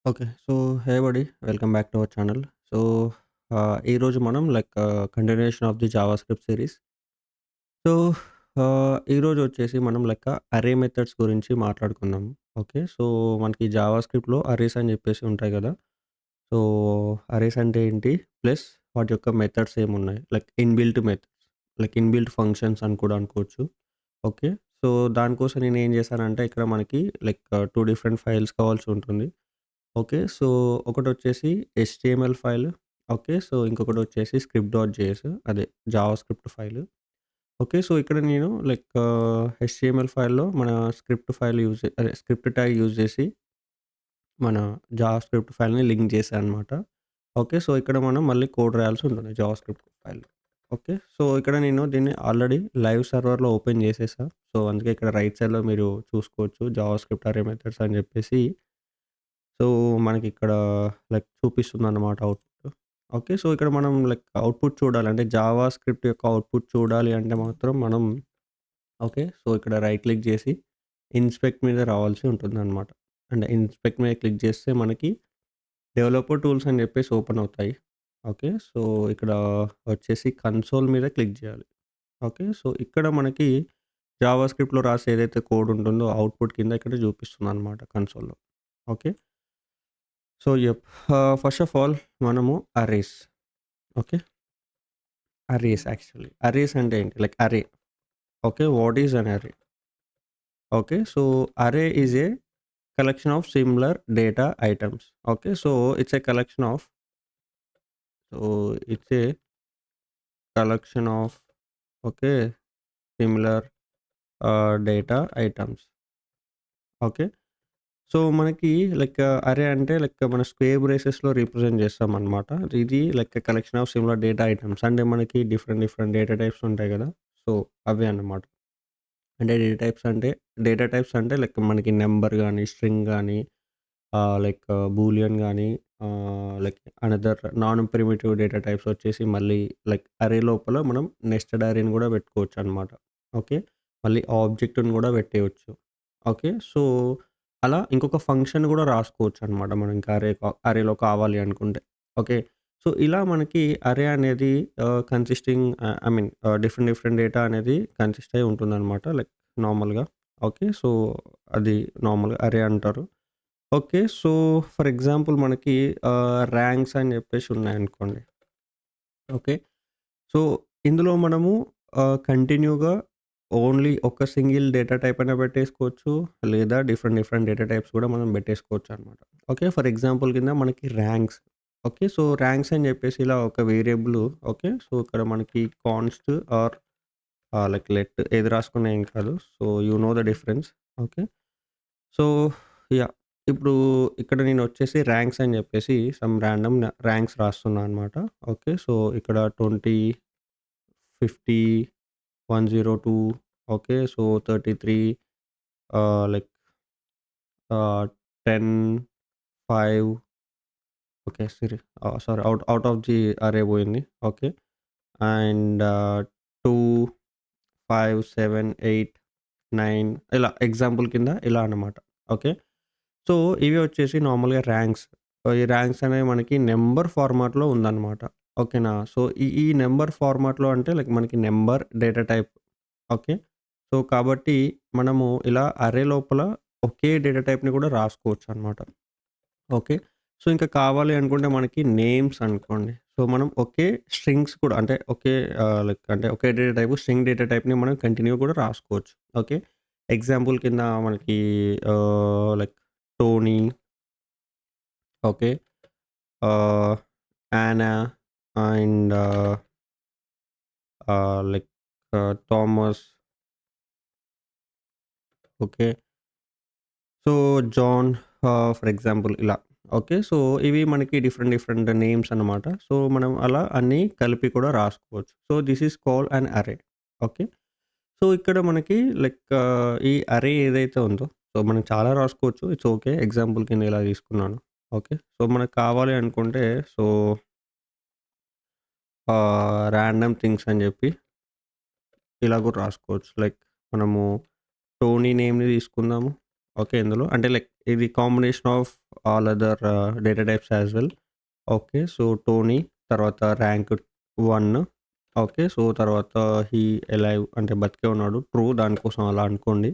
Okay. So, hey buddy welcome back to our channel. So, ఈరోజు మనం continuation of the JavaScript series. So, ఈరోజు వచ్చేసి మనం అరే మెథడ్స్ గురించి మాట్లాడుకుందాం. ఓకే. సో, మనకి జావాస్క్రిప్ట్‌లో అరేస్ అని చెప్పేసి ఉంటాయి గదా! సో, అరేస్ అంటే ఏంటి? ప్లస్ వాటి యొక్క మెథడ్స్ ఏమున్నాయి? ఇన్‌బిల్ట్ మెథడ్స్, ఇన్‌బిల్ట్ ఫంక్షన్స్ అని కూడా అనుకోవచ్చు. ఓకే. సో, దానికోసం నేనేం చేశానంటే ఇక్కడ మనకి 2 డిఫరెంట్ ఫైల్స్ కావాల్సి ఉంటుంది. ఓకే. సో, ఒకటొచ్చేసి హెచ్‌టీఎంఎల్ ఫైల్. ఓకే. సో, ఇంకొకటొచ్చేసి స్క్రిప్ట్ డాట్ జేఎస్ అదే జావాస్క్రిప్ట్ ఫైల్. ఓకే. సో, ఇక్కడ నేను హెచ్‌టీఎంఎల్ ఫైల్‌లో మన స్క్రిప్ట్ ఫైల్ అదే స్క్రిప్ట్ ట్యాగ్ యూజ్ చేసి మన జావాస్క్రిప్ట్ ఫైల్‌ని లింక్ చేశాననమాట. ఓకే. సో, ఇక్కడ మనం మళ్ళీ కోడ్ రాయాల్సి ఉంటుంది జావాస్క్రిప్ట్ ఫైల్. ఓకే. సో, ఇక్కడ నేను దీన్ని ఆల్రెడీ లైవ్ సర్వర్‌లో ఓపెన్ చేసేసా. సో, అందుకే ఇక్కడ రైట్ సైడ్‌లో మీరు చూసుకోవచ్చు జావాస్క్రిప్ట్ అరే మెథడ్స్ అని చెప్పేసి. సో, మనకిక్కడ చూపిస్తుందన్నమాట అవుట్‌పుట్. ఓకే. సో, ఇక్కడ మనం అవుట్‌పుట్ చూడాలి. అంటే జావా స్క్రిప్ట్ యొక్క అవుట్‌పుట్ చూడాలి అంటే మాత్రం మనం ఓకే. సో, ఇక్కడ రైట్ క్లిక్ జేసి ఇన్స్పెక్ట్ మీద రావాల్సి ఉంటుందన్నమాట. అంటే ఇన్స్పెక్ట్ మీద క్లిక్ చేస్తే మనకి డెవలపర్ టూల్స్ అని చెప్పేసి ఓపెన్ అవుతాయి. ఓకే. సో, ఇక్కడ వచ్చేసి కన్సోల్ మీద క్లిక్ జేయాలి. ఓకే. సో, ఇక్కడ మనకి జావా స్క్రిప్ట్‌లో రాసే ఏదైతే కోడ్ ఉంటుందో అవుట్‌పుట్ కింద ఇక్కడ చూపిస్తుందన్నమాట కన్సోల్‌లో. Okay. So, first of all మనము arrays. Okay. Arrays actually. Arrays అంటే ఏంటి? Array. Okay. What is an array? Okay. So, array is a collection of similar data items. Okay. So, it's a collection of so, it's a collection of okay. Similar data items. Okay. So, మనకి array అంటే మన square బ్రేసెస్‌లో represent చేస్తామనమాట. ఇది collection of similar data items. అంటే మనకి different different data types ఉంటాయి గదా! సో, అవే అన్నమాట. అంటే డేటా టైప్స్ అంటే మనకి నంబర్ గాని, స్ట్రింగ్ గాని బూలియన్ గాని another non primitive data types వచ్చేసి మళ్ళీ అరే లోపల మనం నెస్టెడ్ అరేని గూడా పెట్టుకోవచ్చనమాట. ఓకే. మళ్ళీ ఆబ్జెక్ట్‌ని గూడా పెట్టేయొచ్చు. ఓకే. సో, అలా ఇంకొక ఫంక్షన్ గూడా రాసుకోవచ్చనమాట మనం ఇంకా అరేలో కావాలి అనుకుంటే. ఓకే. సో, ఇలా మనకి అరే అనేది I mean different different data అనేది కన్సిస్ట్ అయ్యి ఉంటుందనమాట. నార్మల్‌గా. ఓకే. సో, అది నార్మల్‌గా అరే అంటారు. ఓకే. సో, ఫర్ ఎగ్జాంపుల్ మనకి ర్యాంక్స్ అని జెప్పేసి ఉన్నాయనుకోండి. ఓకే. సో, ఇందులో మనము కంటిన్యూగా ఓన్లీ ఒక సింగిల్ డేటా టైప్ అయినా పెట్టేసుకోవచ్చు. లేదా డిఫరెంట్ డిఫరెంట్ డేటా టైప్స్ గూడా మనం పెట్టేసుకోవచ్చనమాట. ఓకే. ఫర్ ఎగ్జాంపుల్ కింద మనకి ర్యాంక్స్. ఓకే. సో, ర్యాంక్స్ అని జెప్పేసి ఇలా ఒక వేరియబుల్ ఓకే. సో, ఇక్కడ మనకి కాన్స్ట్ ఆర్ లెట్ ఏది రాసుకున్నా ఏం కాదు. So, you know the difference. Okay. So, yeah! ఇప్పుడు ఇక్కడ నేనొచ్చేసి ర్యాంక్స్ అని జెప్పేసి సమ్ రాండమ్ ర్యాంక్స్ రాస్తున్నా అనమాట. ఓకే. సో, ఇక్కడ 20, 50, 102 ఓకే. సో, 33 ఆహ్, like 10, 5 okay. Sorry out out of the అరే బోయింది. ఓకే. అండ్ 2, 5, 7, 8, 9 ఇలా ఎగ్జాంపుల్ కింద ఇలా అన్నమాట. ఓకే. సో, ఇవి వచ్చేసి నార్మల్‌గా ర్యాంక్స్. ఈ ర్యాంక్స్ అనేవి మనకి నంబర్ ఫార్మాట్‌లో ఉందన్నమాట. ఓకేనా. సో, ఈ ఈ నంబర్ ఫార్మాట్‌లో అంటే మనకి number data type. Okay. So, కాబట్టి మనము ఇలా అర్రే లోపల ఒకే డేటా టైప్‌ని కూడా రాసుకోవచ్చనమాట. ఓకే. సో, ఇంకా కావాలి అనుకుంటే మనకి నేమ్స్ అనుకోండి. సో, మనం ఒకే స్ట్రింగ్స్ కూడా అంటే ఒకే అంటే ఒకే డేటా టైప్ స్ట్రింగ్ డేటా టైప్‌ని మనం కంటిన్యూ కూడా రాసుకోవచ్చు. ఓకే. ఎగ్జాంపుల్ కింద మనకి Tony okay. Ah, Yana and like Thomas okay. So, John for example ఇలా. ఓకే. సో, ఇవి మనకి డిఫరెంట్ డిఫరెంట్ నేమ్స్ అన్నమాట. సో, మనం అలా అన్నీ కలిపి కూడా రాసుకోవచ్చు. So, this is called an array. Okay. So, ఇక్కడ మనకి ఈ అరే ఏదైతే ఉందో సో, మనం చాలా రాసుకోవచ్చు. It's okay. ఎగ్జాంపుల్ కింద ఇలా తీసుకున్నాను. ఓకే. సో, మనకు కావాలి అనుకుంటే సో, రాండమ్ థింగ్స్ అని చెప్పి ఇలా కూడా రాసుకోవచ్చు. మనము టోనీ నేమ్‌ని తీసుకుందాము. ఓకే. ఇందులో అంటే ఇది combination of all other data types as well. Okay. So, Tony తర్వాత ర్యాంక్ 1. ఓకే. సో, తర్వాత హీ ఎలైవ్ అంటే బతికే ఉన్నాడు. ట్రూ దానికోసం అలా అనుకోండి.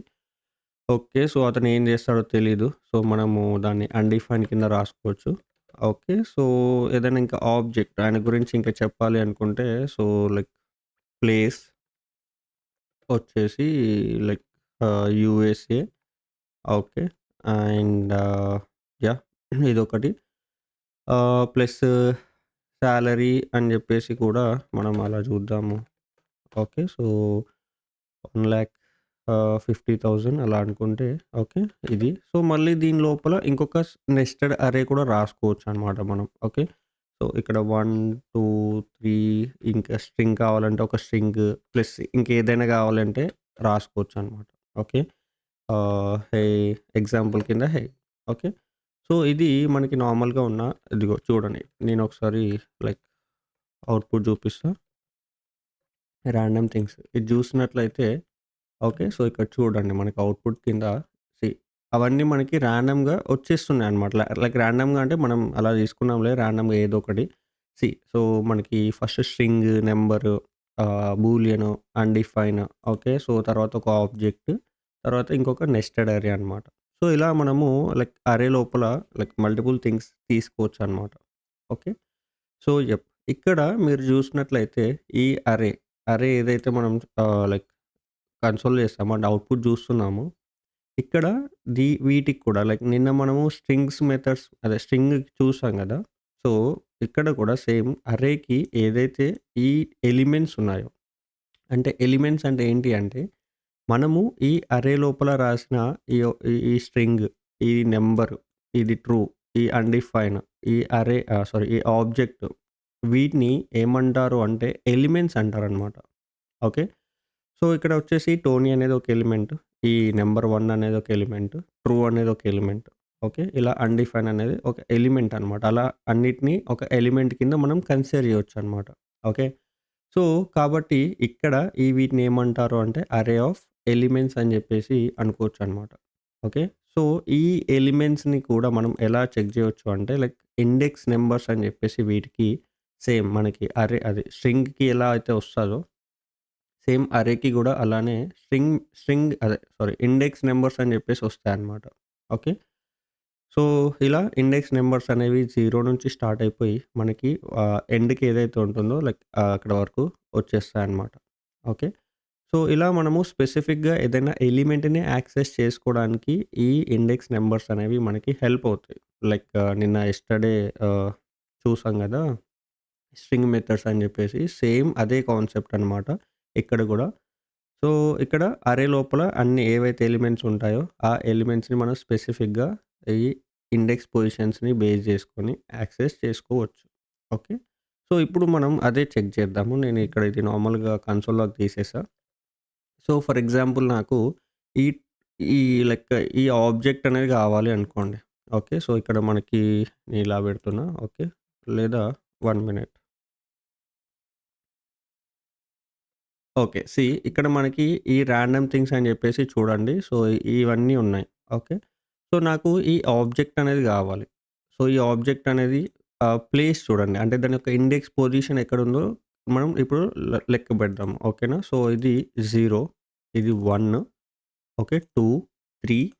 ఓకే. సో, అతను ఏం చేస్తాడో తెలీదు. సో, మనము దాన్ని అన్‌డిఫైన్డ్ కింద రాసుకోవచ్చు. ఓకే. సో, ఏదైనా ఇంకా ఆబ్జెక్ట్ ఆయన గురించి ఇంకా చెప్పాలి అనుకుంటే సో, లైక్ ప్లేస్ వచ్చేసి like USA. Okay. And yeah! ఇదొకటి. ప్లస్ సాలరీ అని జెప్పేసి కూడా మనం అలా చూద్దాము. ఓకే. సో, 1,50,000 అలా అనుకుంటే ఓకే. ఇది. సో, మళ్ళీ దీని లోపల ఇంకొక నెస్టెడ్ అర్రే కూడా రాసుకోవచ్చనమాట మనం. ఓకే. సో, ఇక్కడ 1, 2, 3 ఇంకా స్ట్రింగ్ కావాలంటే ఒక స్ట్రింగ్ ప్లస్ ఇంకేదైనా కావాలంటే రాసుకోవచ్చనమాట. ఓకే. హే ఎగ్జాంపుల్ కింద హే. ఓకే. సో, ఇది మనకి నార్మల్‌గా ఉన్న ఇదిగో చూడండి. నేనొకసారి లైక్ అవుట్‌పుట్ చూపిస్తా. రాండమ్ థింగ్స్ ఇది చూసినట్లయితే ఓకే. సో, ఇక్కడ చూడండి మనకి అవుట్‌పుట్ కింద సీ అవన్నీ మనకి రాండమ్‌గా వచ్చేస్తున్నాయన్నమాట. లైక్ రాండమ్‌గా అంటే మనం అలా తీసుకున్నాంలే రాండమ్‌గా ఏదో ఒకటి. సో, మనకి first string, number, Boolean, undefined okay. So, తర్వాత ఒక ఆబ్జెక్ట్, తర్వాత ఇంకొక నెస్టెడ్ అర్రే అనమాట. సో, ఇలా మనము లైక్ అర్రే లోపల లైక్ మల్టిపుల్ థింగ్స్ తీసుకోవచ్చనమాట. ఓకే. సో, ఇక్కడ మీరు చూసినట్లయితే ఈ అర్రే ఏదైతే మనం లైక్ కన్సోల్‌లో చేస్తామో అండ్ అవుట్‌పుట్ చూస్తున్నాము. ఇక్కడ వీటికి కూడా లైక్ నిన్న మనము స్ట్రింగ్స్ మెథడ్స్ అదే స్ట్రింగ్ చూసాం గదా! సో, ఇక్కడ కూడా సేమ్ అర్రేకి ఏదైతే ఈ ఎలిమెంట్స్ ఉన్నాయో అంటే ఎలిమెంట్స్ అంటే ఏంటి అంటే, మనము ఈ అర్రే లోపల రాసిన ఈ స్ట్రింగ్, ఈ నంబర్, ఇది ట్రూ, ఈ అన్‌డిఫైన్, ఈ ఈ ఆబ్జెక్ట్ వీటిని ఏమంటారు అంటే ఎలిమెంట్స్ అంటారనమాట. ఓకే. సో, ఇక్కడ వచ్చేసి టోనీ అనేది ఒక ఎలిమెంట్. ఈ నంబర్ 1 అనేది ఒక ఎలిమెంట్. ట్రూ అనేది ఒక ఎలిమెంట్. ఓకే. ఇలా అన్‌డిఫైన్ అనేది ఒక ఎలిమెంట్ అనమాట. అలా అన్నిటిని ఒక ఎలిమెంట్ కింద మనం కన్సిడర్ చేయొచ్చనమాట. ఓకే. సో, కాబట్టి ఇక్కడ వీటిని ఏమంటారు అంటే అర్రే ఆఫ్ ఎలిమెంట్స్ అని చెప్పేసి అనుకోవచ్చనమాట. ఓకే. సో, ఈ ఎలిమెంట్స్‌ని కూడా మనం ఎలా చెక్ చేయొచ్చు అంటే లైక్ ఇండెక్స్ నంబర్స్ అని చెప్పేసి వీటికి సేమ్ మనకి అర్రే అది స్ట్రింగ్‌కి ఎలా అయితే వస్తదో సేమ్ అర్రేకి గూడా అలానే ఇండెక్స్ నంబర్స్ అని జెప్పేసి వస్తాయన్నమాట. ఓకే. సో, ఇలా ఇండెక్స్ నంబర్స్ అనేవి 0 నుంచి స్టార్ట్ అయిపోయి మనకి ఎండ్‌కి ఏదైతే ఉంటుందో లైక్ అక్కడ వరకు వచ్చేస్తాయన్నమాట. ఓకే. సో, ఇలా మనము స్పెసిఫిక్‌గా ఏదైనా ఎలిమెంట్‌ని యాక్సెస్ చేసుకోవడానికి ఈ ఇండెక్స్ నంబర్స్ అనేవి మనకి హెల్ప్ అవుతాయి. లైక్ నిన్న యెస్టర్‌డే ఆహ్, చూసాం గదా! స్ట్రింగ్ మెథడ్స్ అని జెప్పేసి సేమ్ అదే కాన్సెప్ట్ అనమాట ఇక్కడ గూడా. సో, ఇక్కడ అర్రే లోపల అన్ని ఏవైతే ఎలిమెంట్స్ ఉంటాయో, ఆ ఎలిమెంట్స్‌ని మనం స్పెసిఫిక్‌గా ఈ ఇండెక్స్ పొజిషన్స్‌ని బేస్ చేసుకొని యాక్సెస్ చేసుకోవచ్చు. ఓకే. సో, ఇప్పుడు మనం అదే చెక్ చేద్దాము. నేను ఇక్కడ ఇది నార్మల్‌గా కన్సోల్‌లోకి తీసేసా. సో, ఫర్ ఎగ్జాంపుల్ నాకు ఈ ఈ లైక్ ఈ ఆబ్జెక్ట్ అనేది కావాలి అనుకోండి. ఓకే. సో, ఇక్కడ మనకి నేను ఇలా పెడుతున్నా. ఓకే. లేదా 1 మినిట్. ఓకే. ఇక్కడ మనకి ఈ రాండమ్ థింగ్స్ అని జెప్పేసి చూడండి. సో, ఇవన్నీ ఉన్నాయి. ఓకే. సో, నాకు ఈ ఆబ్జెక్ట్ అనేది గావాలి. సో, ఈ ఆబ్జెక్ట్ అనేది ప్లేస్ చూడండి. అంటే దాని యొక్క ఇండెక్స్ పొజిషన్ ఎక్కడుందో మనం ఇప్పుడు లెక్క పెడదాం. ఓకేనా? సో, ఇది 0, ఇది 1, ఓకే. 2, 3,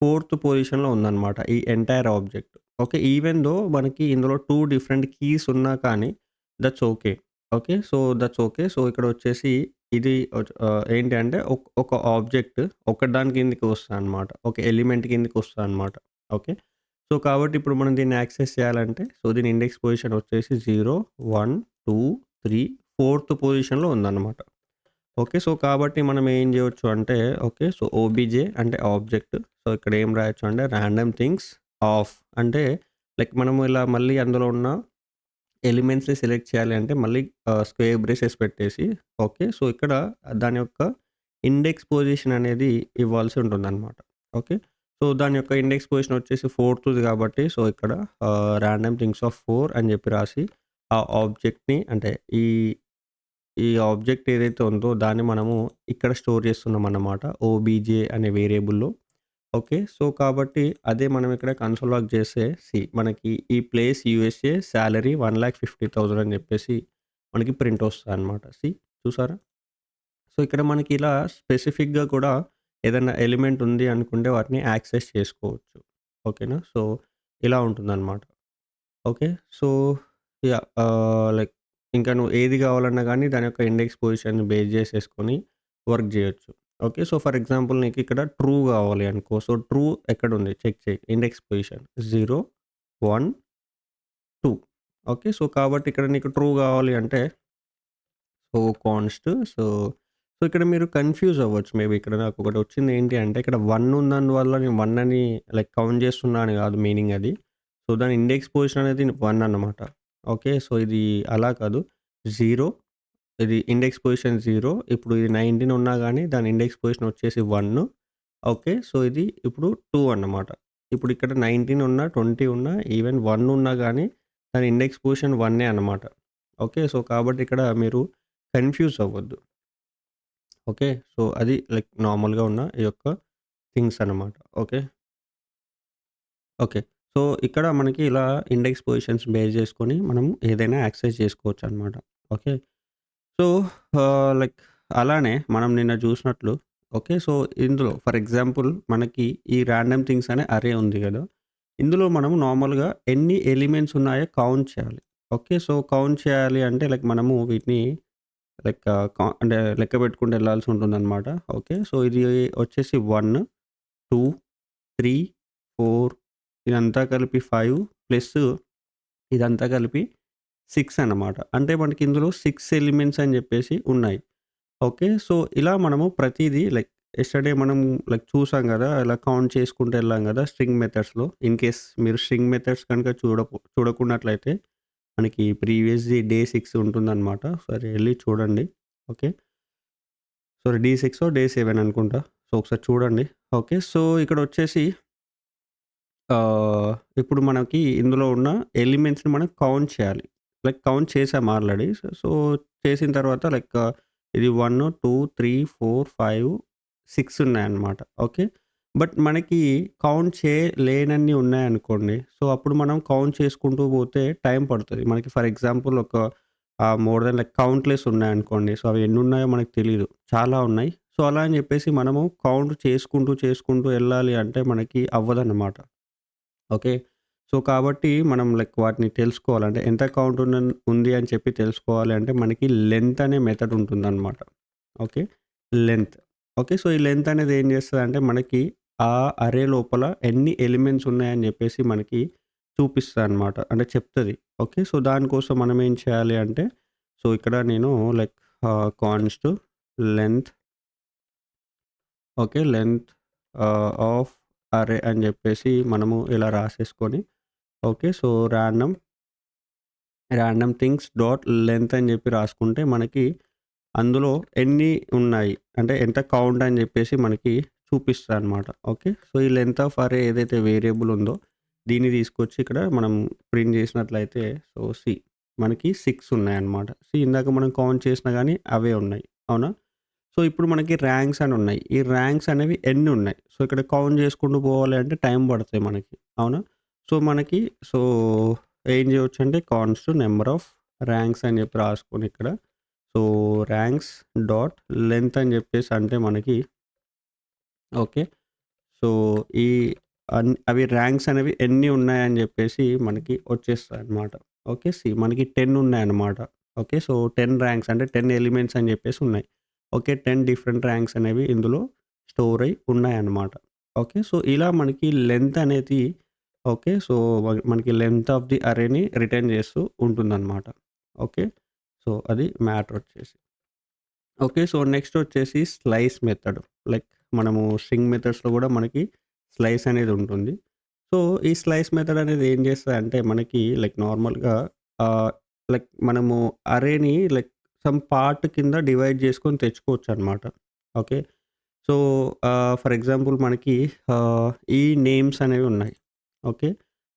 ఫోర్త్ పొజిషన్‌లో ఉందన్నమాట. ఈ entire object. Okay. Even though మనకి ఇందులో 2 డిఫరెంట్ కీస్ ఉన్నా కానీ that's okay. Okay. So, that's okay. So, ఇక్కడొచ్చేసి ఇది ఏంటి అంటే ఒక ఆబ్జెక్ట్ ఒకదాని కిందకి వస్తదనమాట. ఒక ఎలిమెంట్ కిందకి వస్తదనమాట. ఓకే. సో, కాబట్టి ఇప్పుడు మనం దీన్ని యాక్సెస్ చేయాలంటే సో, దీని ఇండెక్స్ పొజిషన్ వచ్చేసి 0, 1, 2, 3 ఫోర్త్ పొజిషన్‌లో ఉందన్నమాట. ఓకే. సో, కాబట్టి మనం ఏం జేయొచ్చు అంటే ఓకే. సో, ఓబీజే అంటే ఆబ్జెక్ట్. సో, ఇక్కడ ఏం రాయొచ్చు అంటే రాండమ్ థింగ్స్ ఆఫ్ అంటే లైక్ మనము ఇలా మళ్ళీ అందులో ఉన్న ఎలిమెంట్స్‌ని సెలెక్ట్ చేయాలి అంటే మళ్ళీ స్క్వేర్ బ్రేసెస్ పెట్టేసి ఓకే. సో, ఇక్కడ దాని యొక్క ఇండెక్స్ పొజిషన్ అనేది ఇవ్వాల్సి ఉంటుందన్నమాట. ఓకే. సో, దాని యొక్క ఇండెక్స్ పొజిషన్ వచ్చేసి ఫోర్త్‌ది కాబట్టి సో, ఇక్కడ రాండమ్ థింగ్స్ ఆఫ్ 4 అని చెప్పి రాసి ఆ ఆబ్జెక్ట్‌ని అంటే ఈ ఈ ఆబ్జెక్ట్ ఏదైతే ఉందో దాన్ని మనము ఇక్కడ స్టోర్ చేస్తున్నామన్నమాట. ఓబీజే అనే వేరియబుల్‌లో. ఓకే. సో, కాబట్టి అదే మనం ఇక్కడ కన్సోల్ లాగ్ చేస్తే మనకి ఈ ప్లేస్ యూఎస్ఏ సాలరీ 1,50,000 అని చెప్పేసి మనకి ప్రింట్ వస్తదనమాట. చూసారా? సో, ఇక్కడ మనకి ఇలా స్పెసిఫిక్‌గా కూడా ఏదన్నా ఎలిమెంట్ ఉంది అనుకుంటే వాటిని యాక్సెస్ చేసుకోవచ్చు. ఓకేనా? సో, ఇలా ఉంటుందనమాట. ఓకే. సో, లైక్ ఇంకా నువ్వు ఏది కావాలన్నా గానీ దాని యొక్క ఇండెక్స్ పొజిషన్‌ని బేస్ చేసేసుకొని వర్క్ జేయొచ్చు. ఓకే. సో, ఫర్ ఎగ్జాంపుల్ నీకిక్కడ ట్రూ కావాలి అనుకో. సో, ట్రూ ఎక్కడుంది చెక్ చెయి. Index position 0, 1, 2. ఓకే. సో, కాబట్టి ఇక్కడ నీకు ట్రూ కావాలి అంటే సో, కాన్స్ట్ సో, సో, ఇక్కడ మీరు కన్‌ఫ్యూజ్ అవ్వచ్చు. మేబీ ఇక్కడ నాకొకటొచ్చింది ఏంటి అంటే ఇక్కడ 1 ఉన్నందువల్ల నేను 1 అని లైక్ కౌంట్ చేస్తున్నా అని కాదు మీనింగ్ అది. సో, దాని ఇండెక్స్ పొజిషన్ అనేది 1 అన్నమాట. ఓకే. సో, ఇది అలా కాదు. 0 ఇది ఇండెక్స్ పొజిషన్ 0 ఇప్పుడు ఇది 19 ఉన్నా గానీ దాని ఇండెక్స్ పొజిషన్ వచ్చేసి 1. ఓకే. సో, ఇది ఇప్పుడు 2 అన్నమాట. ఇప్పుడు ఇక్కడ 19 ఉన్నా, 20 ఉన్నా, ఈవెన్ 1 ఉన్నా గానీ దాని ఇండెక్స్ పొజిషన్ 1 అన్నమాట. ఓకే. సో, కాబట్టి ఇక్కడ మీరు కన్‌ఫ్యూజ్ అవ్వద్దు. ఓకే. సో, అది లైక్ నార్మల్‌గా ఉన్న ఈ యొక్క థింగ్స్ అన్నమాట. ఓకే. ఓకే. సో, ఇక్కడ మనకి ఇలా ఇండెక్స్ పొజిషన్స్ బేస్ చేసుకొని మనం ఏదైనా యాక్సెస్ చేసుకోవచ్చనమాట. ఓకే. సో, లైక్ అలానే మనం నిన్న చూసినట్లు ఓకే. సో, ఇందులో ఫర్ ఎగ్జాంపుల్ మనకి ఈ రాండమ్ థింగ్స్ అనే అరే ఉంది గదా! ఇందులో మనం నార్మల్‌గా ఎన్ని ఎలిమెంట్స్ ఉన్నాయో కౌంట్ చేయాలి. ఓకే. సో, కౌంట్ చేయాలి అంటే లైక్ మనము వీటిని లైక్ అంటే లెక్క పెట్టుకుంటూ ఎళ్ళాల్సి ఉంటుందనమాట. ఓకే. సో, ఇది వచ్చేసి 1, 2, 3, 4 ఇదంతా కలిపి 5 ప్లస్ ఇదంతా కలిపి 6 అన్నమాట. అంటే మనకి ఇందులో 6 ఎలిమెంట్స్ అని జెప్పేసి ఉన్నాయి. ఓకే. సో, ఇలా మనము ప్రతీదీ లైక్ యెస్టర్‌డే మనం లైక్ చూసాం గదా! ఇలా కౌంట్ చేసుకుంటూ ఎళ్ళాం గదా! స్ట్రింగ్ మెథడ్స్‌లో. ఇన్ కేస్ మీరు స్ట్రింగ్ మెథడ్స్ కనుక చూడకున్నట్లయితే మనకి ప్రీవియస్‌ది డే 6 ఉంటుందనమాట. సరే ఎళ్లి చూడండి. ఓకే. సారీ డే 6 డే 7 అనుకుంటా. సో, ఒకసారి చూడండి. ఓకే. సో, ఇక్కడొచ్చేసి ఇప్పుడు మనకి ఇందులో ఉన్న ఎలిమెంట్స్‌ని మనం కౌంట్ చేయాలి. లైక్ కౌంట్ చేసాం ఆల్రెడీ. సో, చేసిన తర్వాత లైక్ ఇది 1, 2, 3, 4, 5, 6 ఉన్నాయన్నమాట. ఓకే. బట్ మనకి కౌంట్ చేయలేనన్ని ఉన్నాయనుకోండి. సో, అప్పుడు మనం కౌంట్ చేసుకుంటూ పోతే టైం పడతది. మనకి ఫర్ ఎగ్జాంపుల్ ఒక మోర్ దెన్ లైక్ కౌంట్‌లెస్ ఉన్నాయనుకోండి. సో, అవి ఎన్నున్నాయో మనకు తెలీదు. చాలా ఉన్నాయి. సో, అలా అని చెప్పేసి మనము కౌంట్ చేసుకుంటూ ఎళ్ళాలి అంటే మనకి అవ్వదన్నమాట. ఓకే. సో, కాబట్టి మనం లైక్ వాటిని తెలుసుకోవాలి. అంటే ఎంత కౌంట్ ఉంది అని చెప్పి తెలుసుకోవాలి అంటే మనకి లెంత్ అనే మెథడ్ ఉంటుందనమాట. ఓకే. లెంత్. ఓకే. సో, ఈ లెంత్ అనేది ఏం చేస్తదంటే మనకి ఆ అరే లోపల ఎన్ని ఎలిమెంట్స్ ఉన్నాయని చెప్పేసి మనకి చూపిస్తదనమాట. అంటే చెప్తది. ఓకే. సో, దానికోసం మనం ఏం చేయాలి అంటే సో, ఇక్కడ నేను like const length okay. Length of array అని చెప్పేసి మనము ఇలా రాసేసుకొని okay. So, random things dot length అని చెప్పి రాసుకుంటే మనకి అందులో ఎన్ని ఉన్నాయి అంటే ఎంత కౌంట్ అని చెప్పేసి మనకి చూపిస్తదనమాట. ఓకే. సో, ఈ లెంత్ ఆఫ్ అరే ఏదైతే వేరియబుల్ ఉందో దీన్ని తీసుకొచ్చి ఇక్కడ మనం ప్రింట్ చేసినట్లయితే సో, మనకి 6 ఉన్నాయన్నమాట. ఇందాక మనం కౌంట్ చేసినా గానీ అవే ఉన్నాయి. అవునా? సో, ఇప్పుడు మనకి ర్యాంక్స్ అని ఉన్నాయి. ఈ ర్యాంక్స్ అనేవి ఎన్ని ఉన్నాయి. సో, ఇక్కడ కౌంట్ చేసుకుంటూ పోవాలి అంటే టైం పడతాయి మనకి. అవునా? సో, మనకి సో, ఏం చేయొచ్చంటే కాన్స్ట్ నంబర్ ఆఫ్ ర్యాంక్స్ అని చెప్పి రాసుకొని ఇక్కడ సో, ర్యాంక్స్ డాట్ లెంత్ అని చెప్పేసి అంటే మనకి ఓకే. సో, ఈ అవి ర్యాంక్స్ అనేవి ఎన్ని ఉన్నాయని చెప్పేసి మనకి వచ్చేస్తాయన్నమాట. ఓకే. మనకి 10 ఉన్నాయన్నమాట. ఓకే. సో, 10 ర్యాంక్స్ అంటే 10 ఎలిమెంట్స్ అని చెప్పేసి ఉన్నాయి. ఓకే. 10 డిఫరెంట్ ర్యాంక్స్ అనేవి ఇందులో స్టోర్ అయ్యి ఉన్నాయన్నమాట. ఓకే. సో, ఇలా మనకి లెంత్ అనేది ఓకే. సో, మనకి లెంత్ ఆఫ్ ది అరేని రిటర్న్ చేస్తూ ఉంటుందన్నమాట. ఓకే. సో, అది మ్యాటర్ వచ్చేసి. ఓకే. సో, నెక్స్ట్ వచ్చేసి స్లైస్ మెథడ్. లైక్ మనము స్ట్రింగ్ మెథడ్స్‌లో గూడా మనకి స్లైస్ అనేది ఉంటుంది. సో, ఈ స్లైస్ మెథడ్ అనేది ఏం చేస్తదంటే మనకి లైక్ నార్మల్‌గా ఆహ్, లైక్ మనము అరేని లైక్ సమ్ పార్ట్ కింద డివైడ్ చేసుకొని తెచ్చుకోవచ్చనమాట. ఓకే. సో, ఫర్ ఎగ్జాంపుల్ మనకి ఈ నేమ్స్ అనేవి ఉన్నాయి. ఓకే.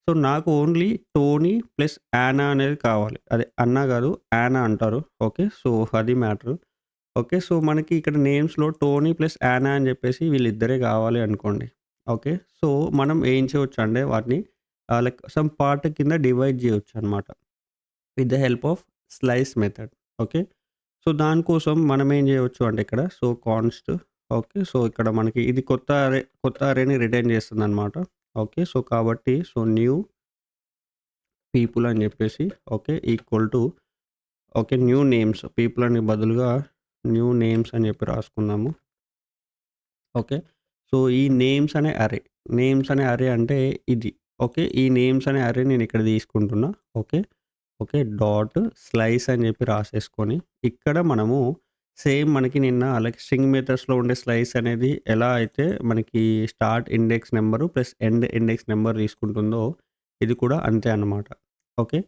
సో, నాకు ఓన్లీ టోనీ ప్లస్ యానా అనేది కావాలి. అదే అన్నా గాదు యానా అంటారు. ఓకే. సో, అది మ్యాటరు. ఓకే. సో, మనకి ఇక్కడ నేమ్స్‌లో టోనీ ప్లస్ యానా అని జెప్పేసి వీళ్ళిద్దరే గావాలి అనుకోండి. ఓకే. సో, మనం ఏం చేయొచ్చంటే వాటిని లైక్ సమ్ పార్ట్ కింద డివైడ్ జేయొచ్చనమాట. With the help of slice method. Okay. So, దానికోసం మనం ఏం జేయొచ్చు అంటే ఇక్కడ సో, కాన్స్ట్ ఓకే. సో, ఇక్కడ మనకి ఇది కొత్త అరేని రిటర్న్ చేస్తుందనమాట. ఓకే. సో, కాబట్టి సో, న్యూ పీపుల్ అని జెప్పేసి okay. Equal to okay. New names people అని బదులుగా న్యూ నేమ్స్ అని జెప్పి రాసుకుందాము. ఓకే. సో, ఈ నేమ్స్ అనే అరే. నేమ్స్ అనే అరే అంటే ఇది. ఓకే. ఈ నేమ్స్ అనే అరే నేనిక్కడ తీసుకుంటున్నా. ఓకే. ఓకే. డాట్ స్లైస్ అని జెప్పి రాసేసుకొని, ఇక్కడ మనము సేమ్ మనకి నిన్న లైక్ స్ట్రింగ్ మెథడ్స్‌లో ఉండే స్లైస్ అనేది ఎలా అయితే మనకి start index number plus end index number తీసుకుంటుందో, ఇది కూడా అంతే అన్నమాట. ఓకే.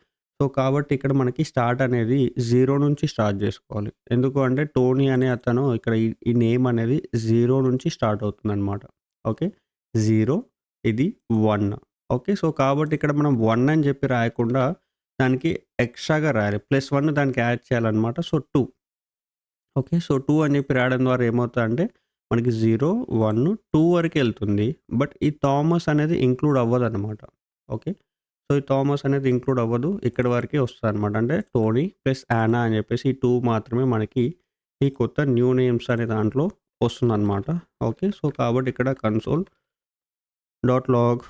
సో, కాబట్టి ఇక్కడ మనకి స్టార్ట్ అనేది 0 నుంచి స్టార్ట్ జేసుకోవాలి. ఎందుకు అంటే టోనీ అనే అతను ఇక్కడ ఈ నేమ్ అనేది 0 నుంచి స్టార్ట్ అవుతుందన్నమాట. ఓకే. 0 ఇది 1 ఓకే. సో, కాబట్టి ఇక్కడ మనం 1 అని జెప్పి రాయకుండా దానికి ఎక్స్‌ట్రాగా రాయాలి. +1 దానికి యాడ్ చేయాలన్నమాట. So, 2 okay. సో, 2 అని చెప్పి రాయడం ద్వారా ఏమవుతదంటే మనకి 0, 1, 2 వరకెళ్తుంది. బట్ ఈ థామస్ అనేది ఇంక్లూడ్ అవ్వదన్నమాట. ఓకే. సో, ఈ థామస్ అనేది ఇంక్లూడ్ అవ్వదు. ఇక్కడి వరకే వస్తదన్నమాట. అంటే టోనీ ప్లస్ యానా అని చెప్పేసి ఈ 2 మాత్రమే మనకి ఈ కొత్త న్యూ నేమ్స్ అనే దాంట్లో వస్తుందన్నమాట. ఓకే. సో, కాబట్టి ఇక్కడ console dot log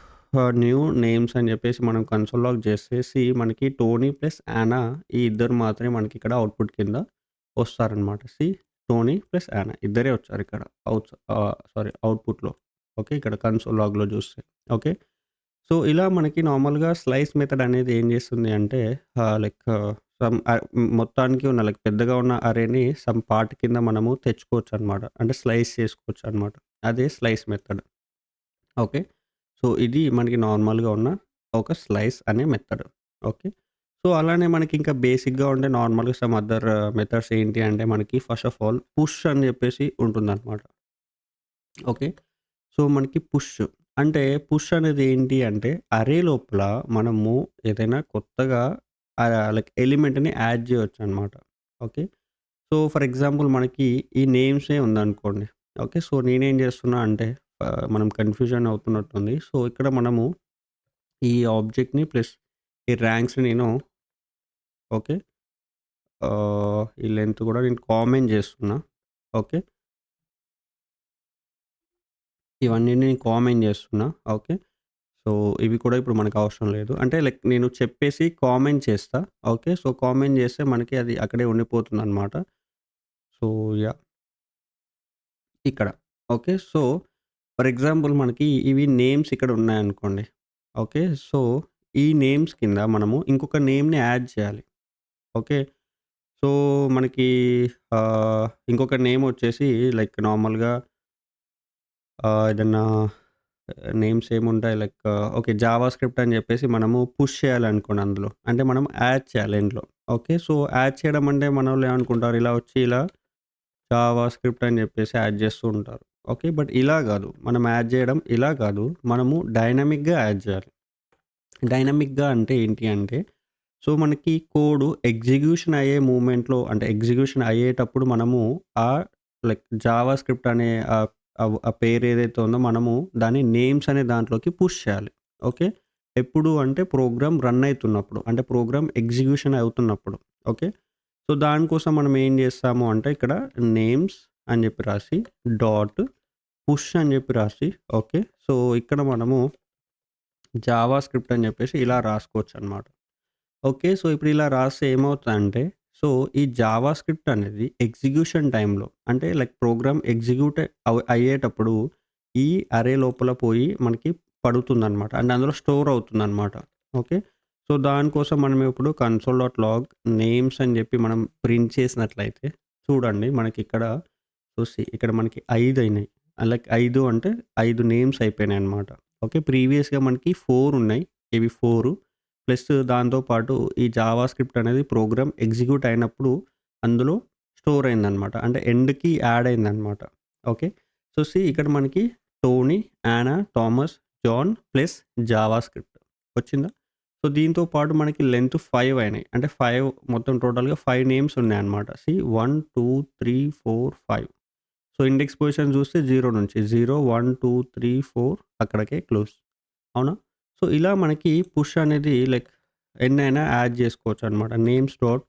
new names అని చెప్పేసి మనం కన్సోల్ లాగ్ చేసేసి మనకి టోనీ ప్లస్ యానా ఈ ఇద్దరు మాత్రమే మనకి ఇక్కడ అవుట్‌పుట్ కింద వస్తారనమాట. టోనీ ప్లస్ యానా ఇద్దరే వచ్చారు ఇక్కడ. సారీ అవుట్‌పుట్‌లో. ఓకే. ఇక్కడ కన్సోల్ లాగ్‌లో చూస్తే. ఓకే. సో, ఇలా మనకి నార్మల్‌గా స్లైస్ మెథడ్ అనేది ఏం చేస్తుంది అంటే లైక్ సమ్ మొత్తానికి ఉన్న లైక్ పెద్దగా ఉన్న అరేని సమ్ పార్ట్ కింద మనము తెచ్చుకోవచ్చనమాట. అంటే స్లైస్ చేసుకోవచ్చనమాట. అదే స్లైస్ మెథడ్. ఓకే. సో, ఇది మనకి నార్మల్‌గా ఉన్న ఒక స్లైస్ అనే మెథడ్. ఓకే. సో, అలానే మనకి ఇంకా బేసిక్‌గా ఉండే నార్మల్‌గా సమ్ అదర్ మెథడ్స్ ఏంటి అంటే మనకి ఫస్ట్ ఆఫ్ ఆల్ పుష్ అని చెప్పేసి ఉంటుందనమాట. ఓకే. సో, మనకి అంటే పుష్ అనేది ఏంటి అంటే అరే లోపల మనము ఏదైనా కొత్తగా లైక్ ఎలిమెంట్‌ని యాడ్ చేయొచ్చనమాట. ఓకే. సో, ఫర్ ఎగ్జాంపుల్ మనకి ఈ నేమ్సే ఉందనుకోండి. ఓకే. సో, నేనేం చేస్తున్నా అంటే మనం కన్‌ఫ్యూజన్ అవుతున్నట్టుంది. సో, ఇక్కడ మనము ఈ ఆబ్జెక్ట్‌ని ప్లస్ ఈ ర్యాంక్స్‌ని నేను ఓకే. ఈ లెంత్ కూడా నేను కామెంట్ చేస్తున్నా. ఓకే. ఇవన్నీ నేను కామెంట్ చేస్తున్నా. ఓకే. సో, ఇవి కూడా ఇప్పుడు మనకు అవసరం లేదు. అంటే లైక్ నేను చెప్పేసి కామెంట్ చేస్తా. ఓకే. సో, కామెంట్ చేస్తే మనకి అది అక్కడే ఉండిపోతుందనమాట. So, yeah! ఇక్కడ. ఓకే. సో, ఫర్ ఎగ్జాంపుల్ మనకి ఇవి నేమ్స్ ఇక్కడ ఉన్నాయనుకోండి. ఓకే. సో, ఈ నేమ్స్ కింద మనము ఇంకొక నేమ్‌ని యాడ్ చేయాలి. ఓకే. సో, మనకి ఇంకొక నేమ్ వచ్చేసి లైక్ నార్మల్‌గా ఏదన్నా నేమ్స్ ఏముంటాయి లైక్ ఓకే. జావా స్క్రిప్ట్ అని చెప్పేసి మనము పుష్ చేయాలనుకోండి అందులో. అంటే మనం యాడ్ చేయాలి ఎండ్‌లో. ఓకే. సో, యాడ్ చేయడం అంటే మనోళ్ళు ఏమనుకుంటారు ఇలా వచ్చి ఇలా జావా స్క్రిప్ట్ అని చెప్పేసి యాడ్ చేస్తూ ఉంటారు. ఓకే. బట్ ఇలా గాదు. మనం యాడ్ చేయడం ఇలా కాదు. మనము డైనమిక్‌గా యాడ్ చేయాలి. డైనమిక్‌గా అంటే ఏంటి అంటే సో, మనకి కోడ్ ఎగ్జిక్యూషన్ అయ్యే మూవ్‌మెంట్‌లో అంటే ఎగ్జిక్యూషన్ అయ్యేటప్పుడు మనము ఆహ్, లైక్ జావా స్క్రిప్ట్ అనే ఆ పేరు ఏదైతే ఉందో మనము దాన్ని నేమ్స్ అనే దాంట్లోకి పుష్ చేయాలి. ఓకే. ఎప్పుడు అంటే ప్రోగ్రామ్ రన్ అయితున్నప్పుడు. అంటే ప్రోగ్రామ్ ఎగ్జిక్యూషన్ అవుతున్నప్పుడు. ఓకే. సో, దానికోసం మనం ఏం చేస్తాము అంటే ఇక్కడ నేమ్స్ అని చెప్పి రాసి డాట్ పుష్ అని చెప్పి రాసి ఓకే. సో, ఇక్కడ మనము జావా స్క్రిప్ట్ అని చెప్పేసి ఇలా రాసుకోవచ్చనమాట. ఓకే. సో, ఇప్పుడు ఇలా రాస్తే ఏమవుతదంటే, సో, ఈ జావా స్క్రిప్ట్ అనేది ఎగ్జిక్యూషన్ టైమ్‌లో అంటే లైక్ ప్రోగ్రామ్ ఎగ్జిక్యూట్ అయ్యేటప్పుడు ఈ అరే లోపల పోయి మనకి పడుతుందనమాట. అంటే అందులో స్టోర్ అవుతుందనమాట. ఓకే. సో, దానికోసం మనం ఇప్పుడు కన్సోల్ డాట్ లాగ్ నేమ్స్ అని చెప్పి మనం ప్రింట్ చేసినట్లయితే చూడండి మనకిక్కడ ఇక్కడ మనకి 5 అయినాయి. లైక్ 5 అంటే 5 నేమ్స్ అయిపోయినాయన్నమాట. ఓకే. ప్రీవియస్‌గా మనకి 4 ఉన్నాయి. ఇవి 4 ప్లస్ దాంతో పాటు ఈ జావా స్క్రిప్ట్ అనేది ప్రోగ్రామ్ ఎగ్జిక్యూట్ అయినప్పుడు అందులో స్టోర్ అయిందనమాట. అంటే ఎండ్‌కి యాడ్ అయిందనమాట. ఓకే. సో, ఇక్కడ మనకి Tony, Yana, Thomas, John plus JavaScript వచ్చిందా? సో, దీంతో పాటు మనకి లెంత్ 5 అయినాయి. అంటే 5 మొత్తం టోటల్‌గా 5 నేమ్స్ ఉన్నాయన్నమాట. 1, 2, 3, 4, 5. సో, ఇండెక్స్ పొజిషన్ చూస్తే 0 నుంచి 0, 1, 2, 3, 4 అక్కడికే క్లోజ్. అవునా? సో, ఇలా మనకి పుష్ అనేది లైక్ ఎన్నైనా యాడ్ చేసుకోవచ్చనమాట. నేమ్స్ డాట్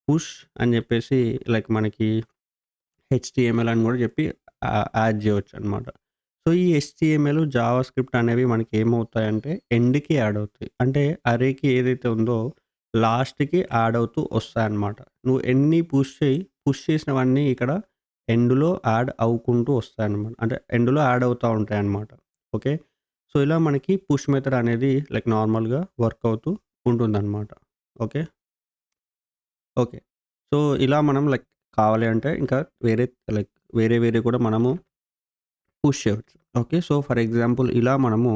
పుష్ అని చెప్పేసి లైక్ మనకి హెచ్‌టీఎంఎల్ అని కూడా చెప్పి యాడ్ చేయొచ్చనమాట. సో, ఈ హెచ్‌టీఎంఎల్, జావాస్క్రిప్ట్ అనేవి మనకి ఏమవుతాయంటే ఎండ్‌కి యాడ్ అవుతాయి. అంటే అరేకి ఏదైతే ఉందో లాస్ట్‌కి యాడ్ అవుతూ వస్తాయన్నమాట. నువ్వు ఎన్ని పుష్ చేసినవన్నీ ఇక్కడ ఎండ్‌లో యాడ్ అవ్వుకుంటూ వస్తాయన్నమాట. అంటే ఎండ్‌లో యాడ్ అవుతా ఉంటాయన్నమాట. ఓకే. సో, ఇలా మనకి పుష్ మెథడ్ అనేది లైక్ నార్మల్‌గా వర్క్ అవుతూ ఉంటుందన్నమాట. ఓకే. ఓకే. సో, ఇలా మనం లైక్ కావాలి అంటే ఇంకా వేరే లైక్ వేరే కూడా మనము పుష్ చేయొచ్చు. ఓకే. సో, ఫర్ ఎగ్జాంపుల్ ఇలా మనము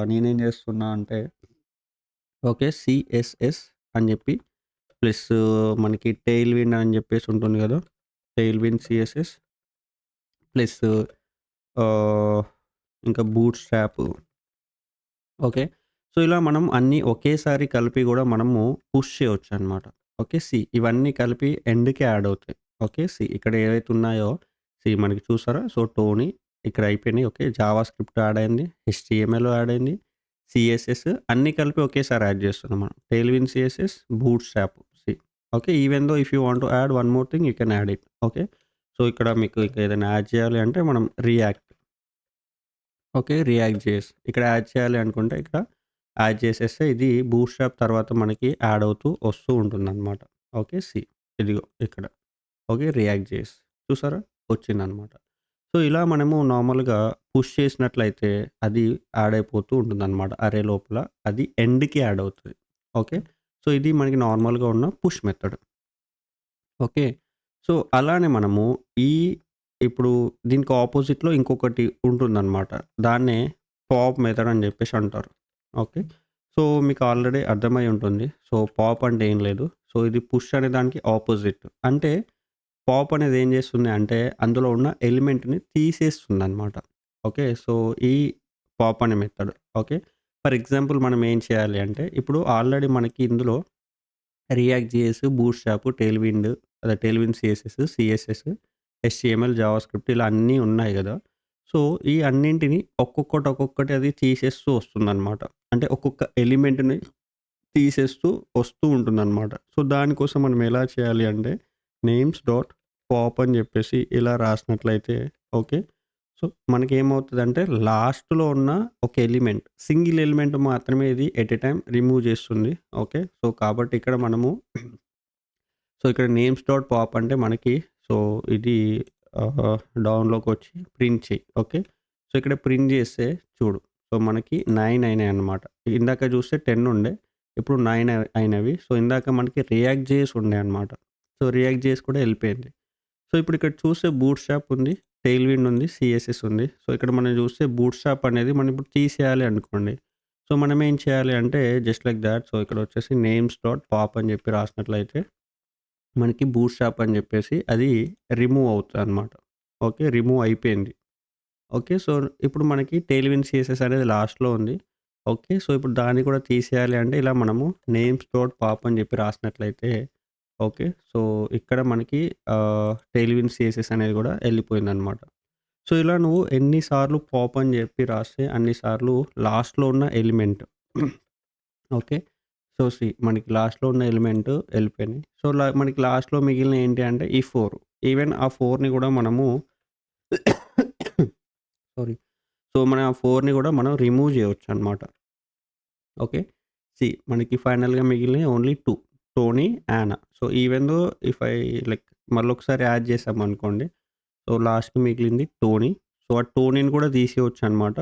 నేనేం చేస్తున్నా అంటే ఓకే. సీఎస్ఎస్ అని చెప్పి ప్లస్ మనకి టెయిల్ విండ్ అని చెప్పేసి ఉంటుంది కదా! టెయిల్ విండ్ సీఎస్ఎస్ ప్లస్ ఆహ్, ఇంకా బూట్ స్ట్రాప్. ఓకే. సో, ఇలా మనం అన్నీ ఒకేసారి కలిపి గూడా మనము పుష్ చేయొచ్చనమాట. ఓకే. ఇవన్నీ కలిపి ఎండ్‌కి యాడ్ అవుతాయి. ఓకే. ఇక్కడ ఏవైతే ఉన్నాయో మనకి చూసారా? సో, టోనీ ఇక్కడ అయిపోయినాయి. ఓకే. జావా స్క్రిప్ట్ యాడ్ అయింది. హెచ్‌టీఎంఎల్ యాడ్ అయింది. సీఎస్ఎస్ అన్నీ కలిపి ఒకేసారి యాడ్ చేస్తున్నాం మనం. Tailwind CSS, Bootstrap okay. Even though if you want to add one more thing you can add it. Okay. So, ఇక్కడ మీకు ఇంకా ఏదైనా యాడ్ చేయాలి అంటే మనం రియాక్ట్. ఓకే. React JS. ఇక్కడ యాడ్ చేయాలి అనుకుంటే ఇక్కడ యాడ్ చేసేస్తే ఇది బూట్‌స్ట్రాప్ తర్వాత మనకి యాడ్ అవుతూ వస్తూ ఉంటుందనమాట. ఓకే. ఇదిగో ఇక్కడ. ఓకే. React JS. చూసారా? వచ్చిందనమాట. సో, ఇలా మనము నార్మల్‌గా పుష్ చేసినట్లయితే అది యాడ్ అయిపోతూ ఉంటుందనమాట. అరే లోపల అది ఎండ్‌కి యాడ్ అవుతది. ఓకే. సో, ఇది మనకి నార్మల్‌గా ఉన్న పుష్ మెథడ్. ఓకే. సో, అలానే మనము ఈ ఇప్పుడు దీనికి అపోజిట్‌లో ఇంకొకటి ఉంటుందనమాట. దాన్నే పాప్ మెథడ్ అని జెప్పేసి అంటారు. ఓకే. సో, మీకు ఆల్రెడీ అర్థమై ఉంటుంది. సో, పాప్ అంటే ఏం లేదు. సో, ఇది పుష్ అనే దానికి అపోజిట్. అంటే పాప్ అనేది ఏం జేస్తుంది అంటే అందులో ఉన్న ఎలిమెంట్‌ని తీసేస్తుందనమాట. ఓకే. సో, ఈ పాప్ అనే మెథడ్. ఓకే. ఫర్ ఎగ్జాంపుల్ మనం ఏం చేయాలి అంటే ఇప్పుడు ఆల్రెడీ మనకి ఇందులో React JS, Bootstrap, Tailwind CSS, HTML, JavaScript ఇలా అన్నీ ఉన్నాయి గదా! సో, ఈ అన్నింటిని ఒక్కొక్కటి అది తీసేస్తూ వస్తుందనమాట. అంటే ఒక్కొక్క ఎలిమెంట్‌ని తీసేస్తూ వస్తూ ఉంటుందనమాట. సో, దానికోసం మనం ఎలా చేయాలి అంటే నేమ్స్ డాట్ పాప్ అని జెప్పేసి ఇలా రాసినట్లయితే ఓకే. సో, మనకేమవుతదంటే లాస్ట్‌లో ఉన్న ఒక సింగిల్ ఎలిమెంట్ మాత్రమే ఇది ఎట్ ఎ టైమ్ రిమూవ్ జేస్తుంది. ఓకే. సో, కాబట్టి ఇక్కడ మనము సో, ఇక్కడ నేమ్స్ డాట్ పాప్ అంటే మనకి సో, ఇది డౌన్‌లోకొచ్చి ప్రింట్ చెయి. ఓకే. సో, ఇక్కడ ప్రింట్ జేస్తే చూడు. సో, మనకి 9 అయినాయన్నమాట. ఇందాక జూస్తే 10 ఉండే. ఇప్పుడు 9 అయినవి. సో, ఇందాక మనకి రియాక్ట్ జేఎస్ ఉండే అన్నమాట. సో, రియాక్ట్ జేఎస్ కూడా ఎళ్ళిపోయింది. సో, ఇప్పుడు ఇక్కడ చూస్తే బూట్‌స్ట్రాప్ ఉంది. టెయిల్‌విండ్ ఉంది. సీఎస్ఎస్ ఉంది. సో, ఇక్కడ మనం చూస్తే బూట్‌స్ట్రాప్ అనేది మనం ఇప్పుడు తీసేయాలి అనుకోండి. సో, మనం ఏం చేయాలి అంటే జస్ట్ లైక్ థాట్. సో, ఇక్కడ వచ్చేసి నేమ్స్ డాట్ పాప్ అని చెప్పి రాసినట్లయితే మనకి బూట్‌స్ట్రాప్ అని చెప్పేసి అది రిమూవ్ అవుతదనమాట. ఓకే. రిమూవ్ అయిపోయింది. ఓకే. సో, ఇప్పుడు మనకి టెయిల్‌విండ్ సీఎస్ఎస్ అనేది లాస్ట్‌లో ఉంది. ఓకే. సో, ఇప్పుడు దాన్ని కూడా తీసేయాలి అంటే ఇలా మనము నేమ్స్ డాట్ పాప్ అని చెప్పి రాసినట్లయితే ఓకే. సో, ఇక్కడ మనకి టెయిల్‌విండ్ సీఎస్ఎస్ అనేది కూడా ఎళ్ళిపోయిందనమాట. సో, ఇలా నువ్వు ఎన్ని సార్లు పాప్ అని చెప్పి రాస్తే అన్ని సార్లు లాస్ట్‌లో ఉన్న ఎలిమెంట్ ఓకే. సో, మనకి లాస్ట్‌లో ఉన్న ఎలిమెంట్ ఎళ్ళిపోయినాయి. సో, మనకి లాస్ట్‌లో మిగిలినయి ఏంటి అంటే ఈ 4 ఈవెన్ ఆ 4ని కూడా మనము సారీ. సో, మనం ఆ 4ని కూడా మనం రిమూవ్ చేయొచ్చనమాట. ఓకే. మనకి ఫైనల్‌గా మిగిలినయి only 2 Tony, Yana. So, even though if I like మళ్ళొకసారి యాడ్ చేసామనుకోండి. సో, లాస్ట్‌కి మిగిలింది టోనీ. సో, ఆ టోనీని కూడా తీసేయొచ్చనమాట.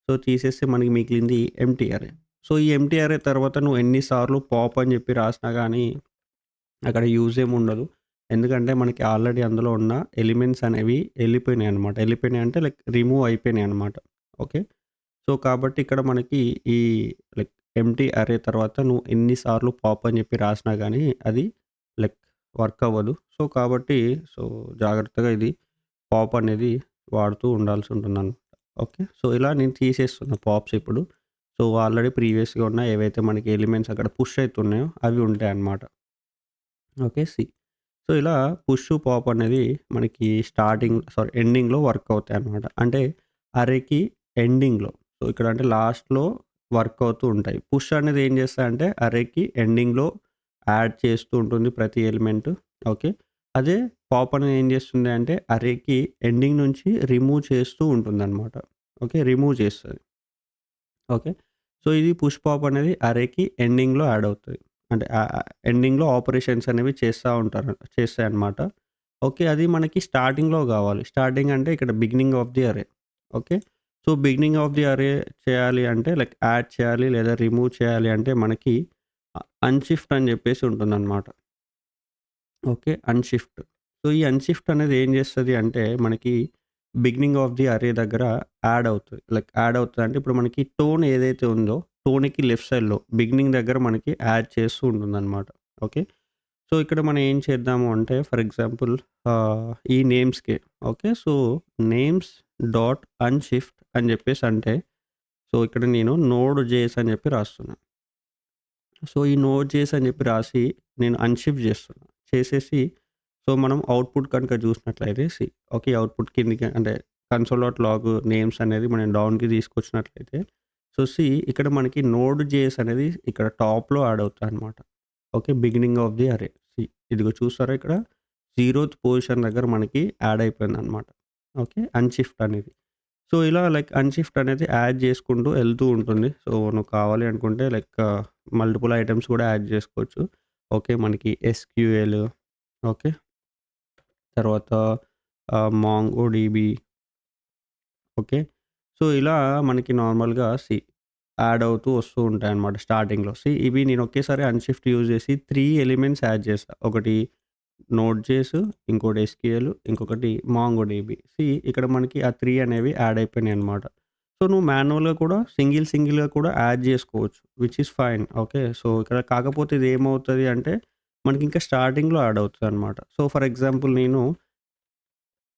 సో, తీసేస్తే మనకి మిగిలింది ఎంప్టీ అరే. సో, ఈ ఎంప్టీ అరే తర్వాత నువ్వు ఎన్ని సార్లు పాప్ అని చెప్పి రాసినా గానీ అక్కడ యూజ్ ఏముండదు. ఎందుకంటే మనకి ఆల్రెడీ అందులో ఉన్న ఎలిమెంట్స్ అనేవి ఎళ్ళిపోయినాయనమాట. ఎళ్ళిపోయినాయంటే లైక్ రిమూవ్ అయిపోయినాయనమాట. ఓకే. సో, కాబట్టి ఇక్కడ మనకి ఈ లైక్ ఎంప్టీ అరే తర్వాత నువ్వు ఎన్ని సార్లు పాప్ అని చెప్పి రాసినా గానీ అది లైక్ వర్క్ అవ్వదు. సో, కాబట్టి సో, జాగ్రత్తగా ఇది పాప్ అనేది వాడుతూ ఉండాల్సి ఉంటుందనమాట. ఓకే. సో, ఇలా నేను తీసేస్తున్నా పాప్స్ ఇప్పుడు. సో, ఆల్రెడీ ప్రీవియస్‌గా ఉన్న ఏవైతే మనకి ఎలిమెంట్స్ అక్కడ పుష్ అయితున్నాయో అవి ఉంటాయన్నమాట. ఓకే. సో, ఇలా పుష్, పాప్ అనేది మనకి ఎండింగ్‌లో వర్క్ అవుతాయన్నమాట. అంటే అర్రేకి ఎండింగ్‌లో. సో, ఇక్కడ అంటే లాస్ట్‌లో వర్క్ అవుతూ ఉంటాయి. పుష్ అనేది ఏం చేస్తదంటే అర్రేకి ఎండింగ్‌లో యాడ్ చేస్తూ ఉంటుంది ప్రతి ఎలిమెంట్. ఓకే. అదే పాప్ అనేది ఏం చేస్తుంది అంటే అర్రేకి ఎండింగ్ నుంచి రిమూవ్ చేస్తూ ఉంటుందన్నమాట. ఓకే. రిమూవ్ చేస్తది. ఓకే. సో, ఇది పుష్ పాప్ అనేది అర్రేకి ఎండింగ్‌లో యాడ్ అవుతది. అంటే ఎండింగ్‌లో ఆపరేషన్స్ అనేవి చేస్తాయన్నమాట. ఓకే. అది మనకి స్టార్టింగ్‌లో గావాలి. స్టార్టింగ్ అంటే ఇక్కడ beginning of the array. Okay. So, beginning of the array చేయాలి అంటే లైక్ యాడ్ చేయాలి లేదా రిమూవ్ చేయాలి అంటే మనకి అన్‌షిఫ్ట్ అని జెప్పేసి ఉంటుందన్నమాట. ఓకే. అన్‌షిఫ్ట్. సో, ఈ అన్‌షిఫ్ట్ అనేది ఏం జేస్తది అంటే మనకి బిగినింగ్ ఆఫ్ ది అర్రే దగ్గర యాడ్ అవుతది. లైక్ యాడ్ అవుతదంటే ఇప్పుడు మనకి టోన్ ఏదైతే ఉందో టోన్‌కి లెఫ్ట్ సైడ్‌లో బిగినింగ్ దగ్గర మనకి యాడ్ చేస్తూ ఉంటుందన్నమాట. ఓకే. సో, ఇక్కడ మనం ఏం చేద్దాము అంటే ఫర్ ఎగ్జాంపుల్ ఈ నేమ్స్‌కి okay. So, names dot unshift అని జెప్పేసి అంటే సో, ఇక్కడ నేను నోడ్ జేఎస్ అని జెప్పి రాస్తున్నా. సో, ఈ నోడ్ జేఎస్ అని జెప్పి రాసి నేను అన్‌షిఫ్ట్ జేస్తున్నా. చేసేసి సో, మనం అవుట్‌పుట్ కనుక జూసినట్లయితే ఓకే. అవుట్‌పుట్ కిందకి అంటే కన్సోల్ డాట్ లాగ్ నేమ్స్ అనేది మనం డౌన్‌కి తీసుకొచ్చినట్లయితే సో, ఇక్కడ మనకి నోడ్ జేఎస్ అనేది ఇక్కడ టాప్‌లో యాడ్ అవుతదనమాట. Okay. Beginning of the array. ఇదిగో చూసారా ఇక్కడ 0థ్ పొజిషన్ దగ్గర మనకి యాడ్ అయిపోయిందనమాట. ఓకే. అన్‌షిఫ్ట్ అనేది. సో, ఇలా లైక్ అన్‌షిఫ్ట్ అనేది యాడ్ చేసుకుంటూ ఎళ్తూ ఉంటుంది. సో, నువ్వు కావాలి అనుకుంటే లైక్ మల్టిపుల్ ఐటెమ్స్ కూడా యాడ్ చేసుకోవచ్చు. ఓకే. మనకి ఎస్‌క్యూఎల్ ఓకే. తర్వాత మాంగోడీబీ ఓకే. సో, ఇలా మనకి నార్మల్‌గా యాడ్ అవుతూ వస్తూ ఉంటాయన్నమాట స్టార్టింగ్‌లో. ఇవి నేను ఒకేసారి అన్‌షిఫ్ట్ యూజ్ చేసి 3 ఎలిమెంట్స్ యాడ్ చేశా. ఒకటి నోడ్ జేఎస్, ఇంకోటి ఎస్‌క్యూఎల్, ఇంకొకటి మాంగోడీబీ. ఇక్కడ మనకి ఆ 3 అనేవి యాడ్ అయిపోయినాయన్నమాట. సో, నువ్వు మాన్యువల్‌గా కూడా సింగిల్‌గా కూడా యాడ్ జేసుకోవచ్చు. Which is fine. Okay. So, ఇక్కడ కాకపోతే ఇది ఏమవుతది అంటే మనకి ఇంకా స్టార్టింగ్‌లో యాడ్ అవుతదన్నమాట. సో, ఫర్ ఎగ్జాంపుల్ నేను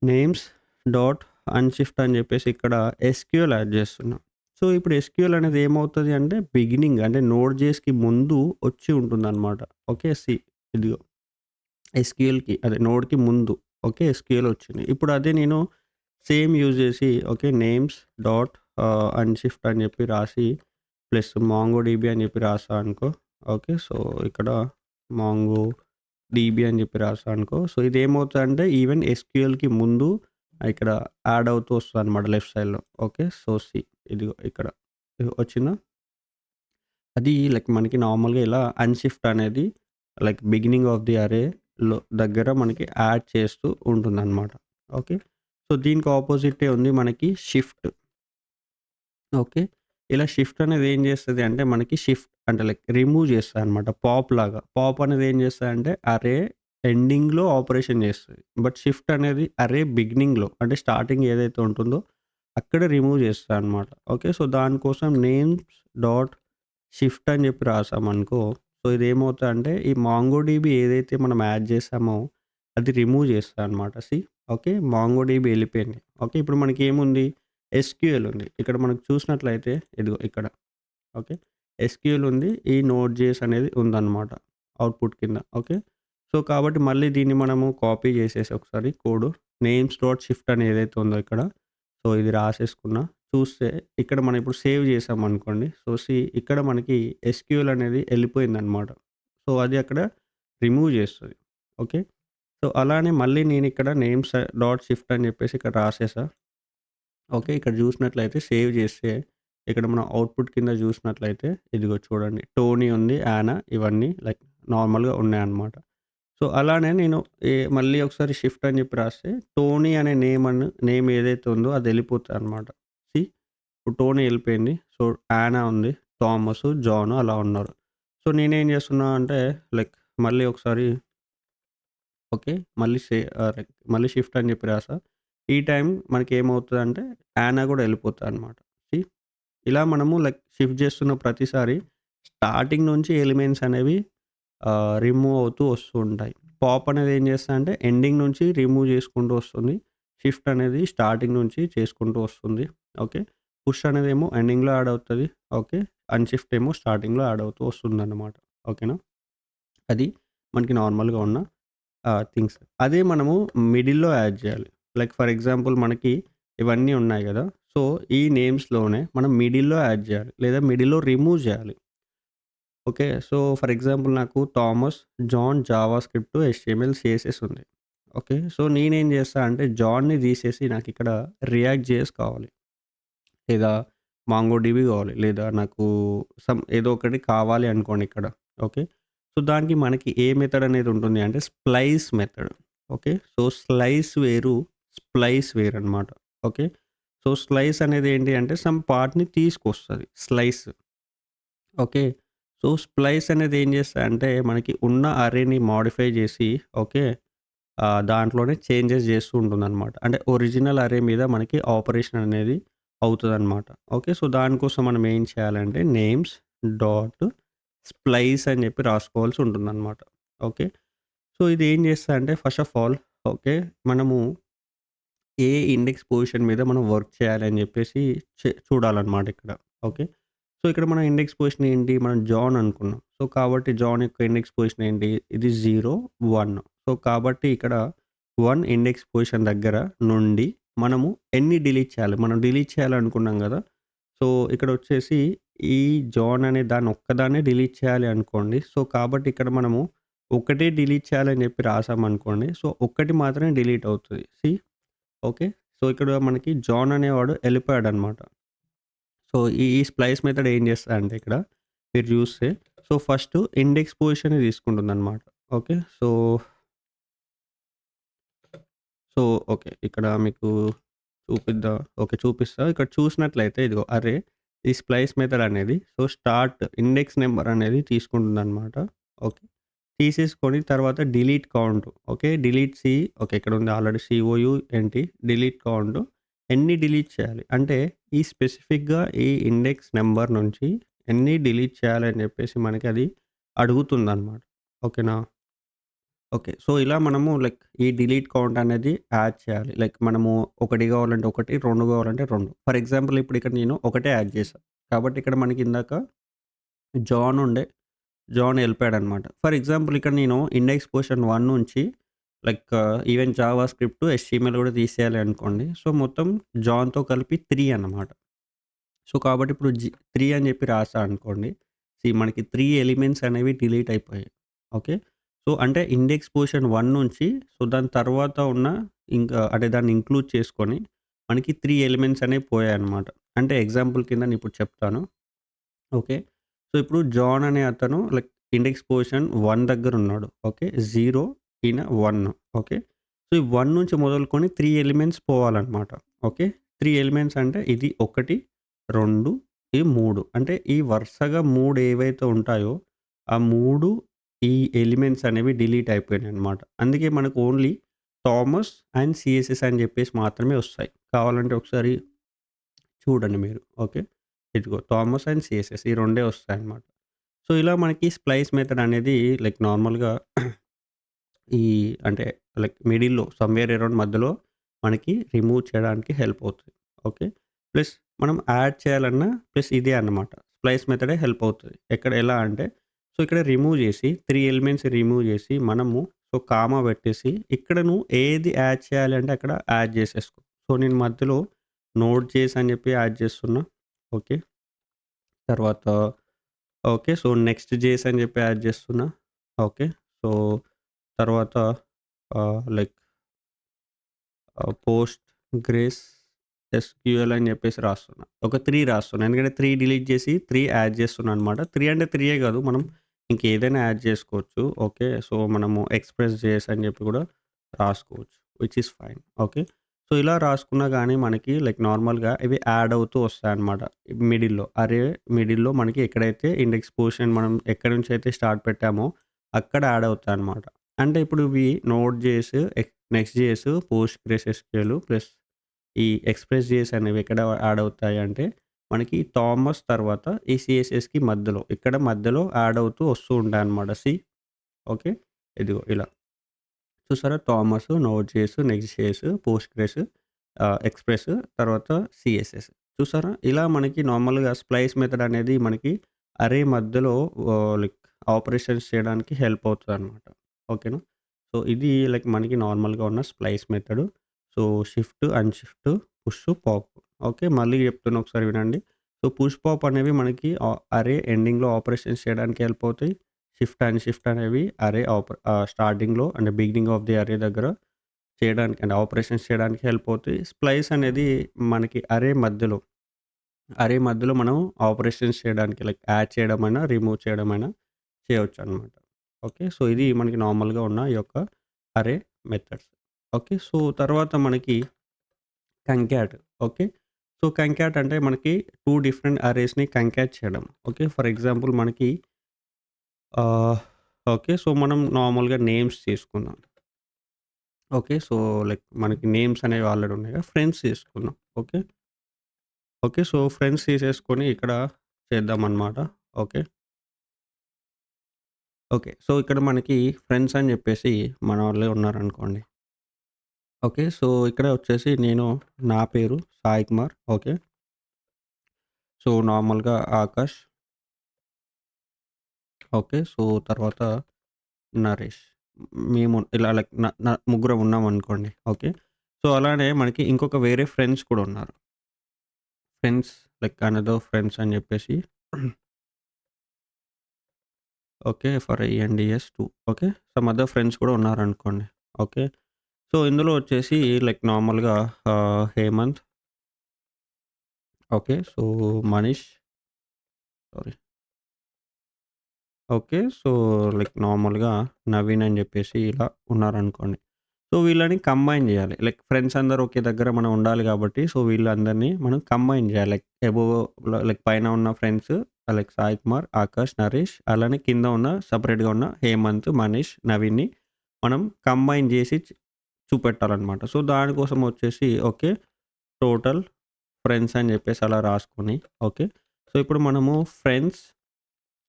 నేమ్స్ డాట్ అన్‌షిఫ్ట్ అని జెప్పేసి ఇక్కడ ఎస్‌క్యూఎల్ యాడ్ జేస్తున్నా. సో, ఇప్పుడు ఎస్‌క్యూఎల్ అనేది ఏమవుతది అంటే బిగినింగ్ అంటే నోడ్ జేఎస్‌కి ముందు వచ్చి ఉంటుందన్నమాట. ఓకే. ఇదిగో ఎస్‌క్యూఎల్‌కి అదే నోడ్‌కి ముందు. ఓకే. ఎస్‌క్యూఎల్ వచ్చింది. ఇప్పుడు అదే నేను సేమ్ యూజ్ చేసి ఓకే. నేమ్స్ డాట్ అన్‌షిఫ్ట్ అని చెప్పి రాసి ప్లస్ మాంగోడీబీ అని చెప్పి రాసా అనుకో. ఓకే. సో, ఇక్కడ మాంగోడీబీ అని చెప్పి రాసా అనుకో. సో, ఇదేమవుతదంటే ఈవెన్ ఎస్‌క్యూఎల్‌కి ముందు ఇక్కడ యాడ్ అవుతూ వస్తదనమాట లెఫ్ట్ సైడ్‌లో. ఓకే. సో, ఇదిగో ఇక్కడ వచ్చిందా? అది లైక్ మనకి నార్మల్‌గా ఇలా అన్‌షిఫ్ట్ అనేది లైక్ బిగినింగ్ ఆఫ్ ది అర్రేలో దగ్గర మనకి యాడ్ చేస్తూ ఉంటుందనమాట. ఓకే. సో, దీనికి ఆపోజిటే ఉంది మనకి షిఫ్ట్. ఓకే. ఇలా షిఫ్ట్ అనేది ఏం చేస్తది అంటే మనకి షిఫ్ట్ అంటే లైక్ రిమూవ్ చేస్తదనమాట. పాప్ లాగా. పాప్ అనేది ఏం చేస్తదంటే అర్రే ఎండింగ్‌లో ఆపరేషన్ చేస్తది. బట్ షిఫ్ట్ అనేది అర్రే బిగినింగ్‌లో అంటే స్టార్టింగ్ ఏదైతే ఉంటుందో అక్కడ రిమూవ్ చేస్తదనమాట. ఓకే. సో, దానికోసం నేమ్స్ డాట్ షిఫ్ట్ అని చెప్పి రాసామనుకో, సో, ఇదేమవుతదంటే ఈ మాంగోడీబీ ఏదైతే మనం యాడ్ చేసామో అది రిమూవ్ చేస్తదనమాట. ఓకే. మాంగోడీబీ ఎళ్ళిపోయింది. ఓకే. ఇప్పుడు మనకేముంది? ఎస్‌క్యూఎల్ ఉంది. ఇక్కడ మనకు చూసినట్లయితే ఇదిగో ఇక్కడ. ఓకే. ఎస్‌క్యూఎల్ ఉంది. ఈ నోడ్ జేఎస్ అనేది ఉందన్నమాట అవుట్‌పుట్ కింద. ఓకే. సో, కాబట్టి మళ్ళీ దీన్ని మనము కాపీ చేసేసి ఒకసారి కోడ్ నేమ్స్ డాట్ షిఫ్ట్ అని ఏదైతే ఉందో ఇక్కడ. సో, ఇది రాసేసుకున్నా. చూస్తే ఇక్కడ మనం ఇప్పుడు సేవ్ చేసామనుకోండి. సో, ఇక్కడ మనకి ఎస్‌క్యూఎల్ అనేది ఎళ్ళిపోయిందన్నమాట. సో, అది అక్కడ రిమూవ్ చేస్తది. ఓకే. సో, అలానే మళ్ళీ నేనిక్కడ నేమ్స్ డాట్ షిఫ్ట్ అని చెప్పేసి ఇక్కడ రాసేసా. ఓకే. ఇక్కడ జూసినట్లయితే సేవ్ జేస్తే, ఇక్కడ మనం అవుట్‌పుట్ కింద జూసినట్లయితే ఇదిగో చూడండి. టోనీ ఉంది, యానా ఇవన్నీ లైక్ నార్మల్‌గా ఉన్నాయన్నమాట. సో, అలానే నేను మళ్ళీ ఒకసారి షిఫ్ట్ అని జెప్పి రాస్తే టోనీ అనే నేమ్ ఏదైతే ఉందో అది ఎళ్ళిపోతదన్నమాట. సీ ఇప్పుడు టోనీ ఎళ్ళిపోయింది. సో, యానా ఉంది, థామస్, జాన్ అలా ఉన్నారు. సో, నేనేం జేస్తున్నా అంటే లైక్ మళ్ళీ ఒకసారి ఓకే. లైక్ మళ్ళీ షిఫ్ట్ అని జెప్పి రాసా. ఈ టైం మనకేమవుతదంటే యానా గూడా ఎళ్ళిపోతదనమాట. సీ ఇలా మనము లైక్ షిఫ్ట్ జేస్తున్న ప్రతిసారి స్టార్టింగ్ నుంచి ఎలిమెంట్స్ అనేవి రిమూవ్ అవుతూ వస్తూ ఉంటాయి. పాప్ అనేది ఏం చేస్తదంటే ఎండింగ్ నుంచి రిమూవ్ చేసుకుంటూ వస్తుంది. షిఫ్ట్ అనేది స్టార్టింగ్ నుంచి చేసుకుంటూ వస్తుంది. ఓకే. పుష్ అనేదేమో ఎండింగ్‌లో యాడ్ అవుతది. ఓకే. అన్‌షిఫ్ట్ ఏమో స్టార్టింగ్‌లో యాడ్ అవుతూ వస్తుందన్నమాట. ఓకేనా? అది మనకి నార్మల్‌గా ఉన్న థింగ్స్. అదే మనము మిడిల్‌లో యాడ్ జేయాలి. లైక్ ఫర్ ఎగ్జాంపుల్ మనకి ఇవన్నీ ఉన్నాయి గదా! సో, ఈ నేమ్స్‌లోనే మనం మిడిల్‌లో యాడ్ జేయాలి. లేదా మిడిల్‌లో రిమూవ్ జేయాలి. ఓకే. సో, ఫర్ ఎగ్జాంపుల్ నాకు Thomas, John, JavaScript, HTML, CSS ఉంది. ఓకే. సో, నేనేం జేస్తా అంటే జాన్‌ని తీసేసి నాకిక్కడ రియాక్ట్ జేఎస్ కావాలి. లేదా మాంగోడిబి కావాలి. లేదా నాకు ఏదో ఒకటి కావాలి అనుకోండి ఇక్కడ. ఓకే. సో, దానికి మనకి ఏ మెథడ్ అనేది ఉంటుంది అంటే splice method. Okay. So, slice వేరు, స్ప్లైస్ వేరనమాట. ఓకే. సో, స్లైస్ అనేది ఏంటి అంటే సమ్ పార్ట్‌ని తీసుకొస్తది. స్లైస్. ఓకే. సో, స్ప్లైస్ అనేది ఏం చేస్తదంటే మనకి ఉన్న అర్రేని మోడిఫై చేసి ఓకే. దాంట్లోనే చేంజెస్ చేస్తూ ఉంటుందనమాట. అంటే ఒరిజినల్ అర్రే మీద మనకి ఆపరేషన్ అనేది అవుతదనమాట. ఓకే. సో, దానికోసం మనం ఏం చేయాలంటే నేమ్స్ డాట్ స్ప్లైస్ అని చెప్పి రాసుకోవాల్సి ఉంటుందనమాట. ఓకే. సో, ఇది ఏం చేస్తదంటే ఫస్ట్ ఆఫ్ ఆల్ ఓకే. మనము ఏ ఇండెక్స్ పొజిషన్ మీద మనం వర్క్ చేయాలి అని చెప్పేసి చూడాలనమాట ఇక్కడ. ఓకే. సో, ఇక్కడ మన ఇండెక్స్ పొజిషన్ ఏంటి? మనం జాన్ అనుకున్నాం. సో, కాబట్టి జాన్ యొక్క ఇండెక్స్ పొజిషన్ ఏంటి? ఇది 0, 1. సో, కాబట్టి ఇక్కడ 1 ఇండెక్స్ పొజిషన్ దగ్గర నుండి మనము ఎన్ని డిలీట్ చేయాలి? మనం డిలీట్ చేయాలనుకున్నాం గదా! సో, ఇక్కడొచ్చేసి ఈ జాన్ అనే దాన్ని ఒక్కదాన్నే డిలీట్ చేయాలి అనుకోండి. సో, కాబట్టి ఇక్కడ మనము ఒకటే డిలీట్ చేయాలని చెప్పి రాసామనుకోండి. సో, ఒక్కటి మాత్రమే డిలీట్ అవుతది. ఓకే. సో, ఇక్కడ మనకి జాన్ అనేవాడు ఎళ్ళిపోయాడనమాట. సో, ఈ స్ప్లైస్ మెథడ్ ఏం చేస్తదంటే ఇక్కడ మీరు చూస్తే సో, ఫస్ట్ ఇండెక్స్ పొజిషనే తీసుకుంటుందనమాట. ఓకే. So, okay. ఇక్కడ మీకు చూపిస్తా. ఇక్కడ చూసినట్లయితే ఇదిగో అరే! ఈ స్ప్లైస్ మెథడ్ అనేది సో, స్టార్ట్ ఇండెక్స్ నంబర్ అనేది తీసుకుంటుందనమాట. ఓకే. తీసేసుకొని తర్వాత delete count okay. Delete okay. ఇక్కడ ఉంది ఆల్రెడీ COUNT డిలీట్ కౌంట్ ఎన్ని డిలీట్ చేయాలి? అంటే ఈ స్పెసిఫిక్‌గా ఈ ఇండెక్స్ నంబర్ నుంచి ఎన్ని డిలీట్ చేయాలని చెప్పేసి మనకి అది అడుగుతుందనమాట. ఓకేనా? ఓకే. సో, ఇలా మనము లైక్ ఈ డిలీట్ కౌంట్ అనేది యాడ్ చేయాలి. లైక్ మనము 1 కావాలంటే 1, 2 కావాలంటే 2. ఫర్ ఎగ్జాంపుల్ ఇప్పుడు ఇక్కడ నేను ఒకటే యాడ్ చేశా. కాబట్టి ఇక్కడ మనకి ఇందాక జాన్ ఉండే. జాన్ ఎళ్ళిపోయాడనమాట. ఫర్ ఎగ్జాంపుల్ ఇక్కడ నేను ఇండెక్స్ పొజిషన్ 1 నుంచి like even Java script, HTML కూడా తీసేయాలి అనుకోండి. సో, మొత్తం జాన్‌తో కలిపి 3 అన్నమాట. సో, కాబట్టి ఇప్పుడు 3 అని చెప్పి రాసా అనుకోండి. మనకి 3 ఎలిమెంట్స్ అనేవి డిలీట్ అయిపోయాయి. ఓకే. సో, అంటే ఇండెక్స్ పొజిషన్ 1 నుంచి సో, దాని తర్వాత ఉన్న ఇంకా అంటే దాన్ని ఇంక్లూడ్ చేసుకొని మనకి 3 ఎలిమెంట్స్ అనేవి పోయాయన్నమాట. అంటే ఎగ్జాంపుల్ కింద నేనిప్పుడు చెప్తాను. ఓకే. సో, ఇప్పుడు జాన్ అనే అతను లైక్ ఇండెక్స్ పొజిషన్ 1 దగ్గరున్నాడు. ఓకే. 0 ఈయన 1 ఓకే. సో, ఈ 1 నుంచి మొదలుకొని 3 ఎలిమెంట్స్ పోవాలన్నమాట. ఓకే. 3 ఎలిమెంట్స్ అంటే ఇది 1, 2, ఈ 3 అంటే ఈ వరుసగా 3 ఏవైతే ఉంటాయో, ఆ 3 ఈ ఎలిమెంట్స్ అనేవి డిలీట్ అయిపోయినాయన్నమాట. అందుకే మనకు ఓన్లీ థామస్ అండ్ సీఎస్ఎస్ అని చెప్పేసి మాత్రమే వస్తాయి. కావాలంటే ఒకసారి చూడండి మీరు. ఓకే. ఇదిగో థామస్ అండ్ సీఎస్ఎస్ ఈ రెండే వస్తాయన్నమాట. సో, ఇలా మనకి స్ప్లైస్ మెథడ్ అనేది లైక్ నార్మల్‌గా ఈ అంటే లైక్ మిడిల్‌లో సమ్‌వేర్ అరౌండ్ మధ్యలో మనకి రిమూవ్ చేయడానికి హెల్ప్ అవుతది. ఓకే. ప్లస్ మనం యాడ్ చేయాలన్నా ప్లస్ ఇదే అన్నమాట. స్ప్లైస్ మెథడే హెల్ప్ అవుతది. ఎలా అంటే సో, ఇక్కడ రిమూవ్ చేసి 3 ఎలిమెంట్స్ రిమూవ్ చేసి మనము సో, కామా పెట్టేసి ఇక్కడ నువ్వు ఏది యాడ్ చేయాలి అంటే అక్కడ యాడ్ చేసేసుకో. సో, నేను మధ్యలో నోట్ జేఎస్ అని చెప్పి యాడ్ చేస్తున్నా. ఓకే. తర్వాత ఓకే. సో, నెక్స్ట్ జేఎస్ అని చెప్పి యాడ్ చేస్తున్నా. ఓకే. సో, తర్వాత లైక్ పోస్ట్ గ్రేస్ ఎస్‌క్యూఎల్ అని చెప్పేసి రాస్తున్నా. ఒక 3 రాస్తున్నా. ఎందుకంటే 3 డిలీట్ చేసి 3 యాడ్ చేస్తున్నా అనమాట. 3 అంటే 3 కాదు. మనం ఇంకేదైనా యాడ్ చేసుకోవచ్చు. ఓకే. సో, మనము ఎక్స్‌ప్రెస్ జేఎస్ అని చెప్పి కూడా రాసుకోవచ్చు. Which is fine. Okay. So, ఇలా రాసుకున్నా గానీ మనకి లైక్ నార్మల్‌గా ఇవి యాడ్ అవుతూ వస్తాయన్నమాట. మిడిల్‌లో. మిడిల్‌లో మనకి ఎక్కడైతే ఇండెక్స్ పొజిషన్ మనం ఎక్కడి నుంచైతే స్టార్ట్ పెట్టామో అక్కడ యాడ్ అవుతాయన్నమాట. అంటే ఇప్పుడు ఇవి node JS, next JS, post grace SQL plus ఈ ఎక్స్‌ప్రెస్ జేఎస్ అనేవి ఎక్కడ యాడ్ అవుతాయి అంటే మనకి థామస్ తర్వాత ఈ సీఎస్ఎస్‌కి మధ్యలో ఇక్కడ మధ్యలో యాడ్ అవుతూ వస్తూ ఉంటాయన్నమాట. ఓకే. ఇదిగో ఇలా. చూసారా? Thomas, node JS, next JS, Postgres, express తర్వాత సీఎస్ఎస్. చూసారా? ఇలా మనకి నార్మల్‌గా స్ప్లైస్ మెథడ్ అనేది మనకి అర్రే మధ్యలో లైక్ ఆపరేషన్స్ చేయడానికి హెల్ప్ అవుతదనమాట. ఓకేనా? సో, ఇది లైక్ మనకి నార్మల్‌గా ఉన్న splice method. So, shift, unshift, push, pop. Okay. మళ్ళీ చెప్తున్నా ఒకసారి వినండి. సో, పుష్, పాప్ అనేవి మనకి అరే ఎండింగ్‌లో ఆపరేషన్స్ చేయడానికి హెల్ప్ అవుతాయి. షిఫ్ట్, అన్‌షిఫ్ట్ అనేవి అరే స్టార్టింగ్‌లో అంటే బిగినింగ్ ఆఫ్ ది అరే దగ్గర చేయడానికి అంటే ఆపరేషన్స్ చేయడానికి హెల్ప్ అవుతాయి. స్ప్లైస్ అనేది మనకి అరే మధ్యలో మనం ఆపరేషన్స్ చేయడానికి లైక్ యాడ్ చేయడమైనా, రిమూవ్ చేయడమైనా చేయొచ్చనమాట. ఓకే. సో, ఇది మనకి నార్మల్‌గా ఉన్న ఈ యొక్క అరే మెథడ్స్. ఓకే. సో, తర్వాత మనకి కంకాట్. ఓకే. సో, కంకాట్ అంటే మనకి 2 డిఫరెంట్ అరేస్‌ని కంకాట్ చేయడం. ఓకే. ఫర్ ఎగ్జాంపుల్ మనకి ఆహ్, ఓకే. సో, మనం నార్మల్‌గా నేమ్స్ తీసుకుందాం. ఓకే. సో, లైక్ మనకి నేమ్స్ అనేవి ఆల్రెడీ ఉన్నాయి కదా! ఫ్రెండ్స్ తీసుకుందాం. ఓకే. ఓకే. సో, ఫ్రెండ్స్ తీసేసుకొని ఇక్కడ చేద్దామనమాట. ఓకే. ఓకే. సో, ఇక్కడ మనకి ఫ్రెండ్స్ అని జెప్పేసి మనోళ్ళే ఉన్నారనుకోండి. ఓకే. సో, ఇక్కడ వచ్చేసి నా పేరు సాయి కుమార్. ఓకే. సో, నార్మల్‌గా ఆకాష్. ఓకే. సో, తర్వాత నరేష్. మేము ఇలా లైక్ న న ముగ్గురం ఉన్నామనుకోండి. ఓకే. సో, అలానే మనకి ఇంకొక వేరే ఫ్రెండ్స్ కూడా ఉన్నారు. ఫ్రెండ్స్ లైక్ అనదర్ ఫ్రెండ్స్ అని జెప్పేసి okay. For INDS 2 okay. Some other friends కూడా ఉన్నారనుకోండి. ఓకే. సో, ఇందులో వచ్చేసి లైక్ నార్మల్‌గా Hemanth. Okay. So, Manish sorry. Okay. So, like నార్మల్‌గా నవీన్ అని జెప్పేసి ఇలా ఉన్నారనుకోండి. సో, వీళ్ళని కంబైన్ జేయాలి. లైక్ ఫ్రెండ్స్ అందరూ ఒకే దగ్గర మనం ఉండాలి గాబట్టి, సో, వీళ్ళందరిని మనం కంబైన్ జేయాలి. లైక్ అబోవ్ లైక్ పైన ఉన్న ఫ్రెండ్స్ లైక్ సాయి కుమార్, ఆకాష్, నరేష్ అలానే కింద ఉన్న సెపరేట్‌గా ఉన్న హేమంత్, మనీష్, నవీన్‌ని మనం కంబైన్ జేసి చూపెట్టాలనమాట. సో, దానికోసం వచ్చేసి ఓకే. టోటల్ ఫ్రెండ్స్ అని జెప్పేసి అలా రాసుకొని ఓకే. సో, ఇప్పుడు మనము ఫ్రెండ్స్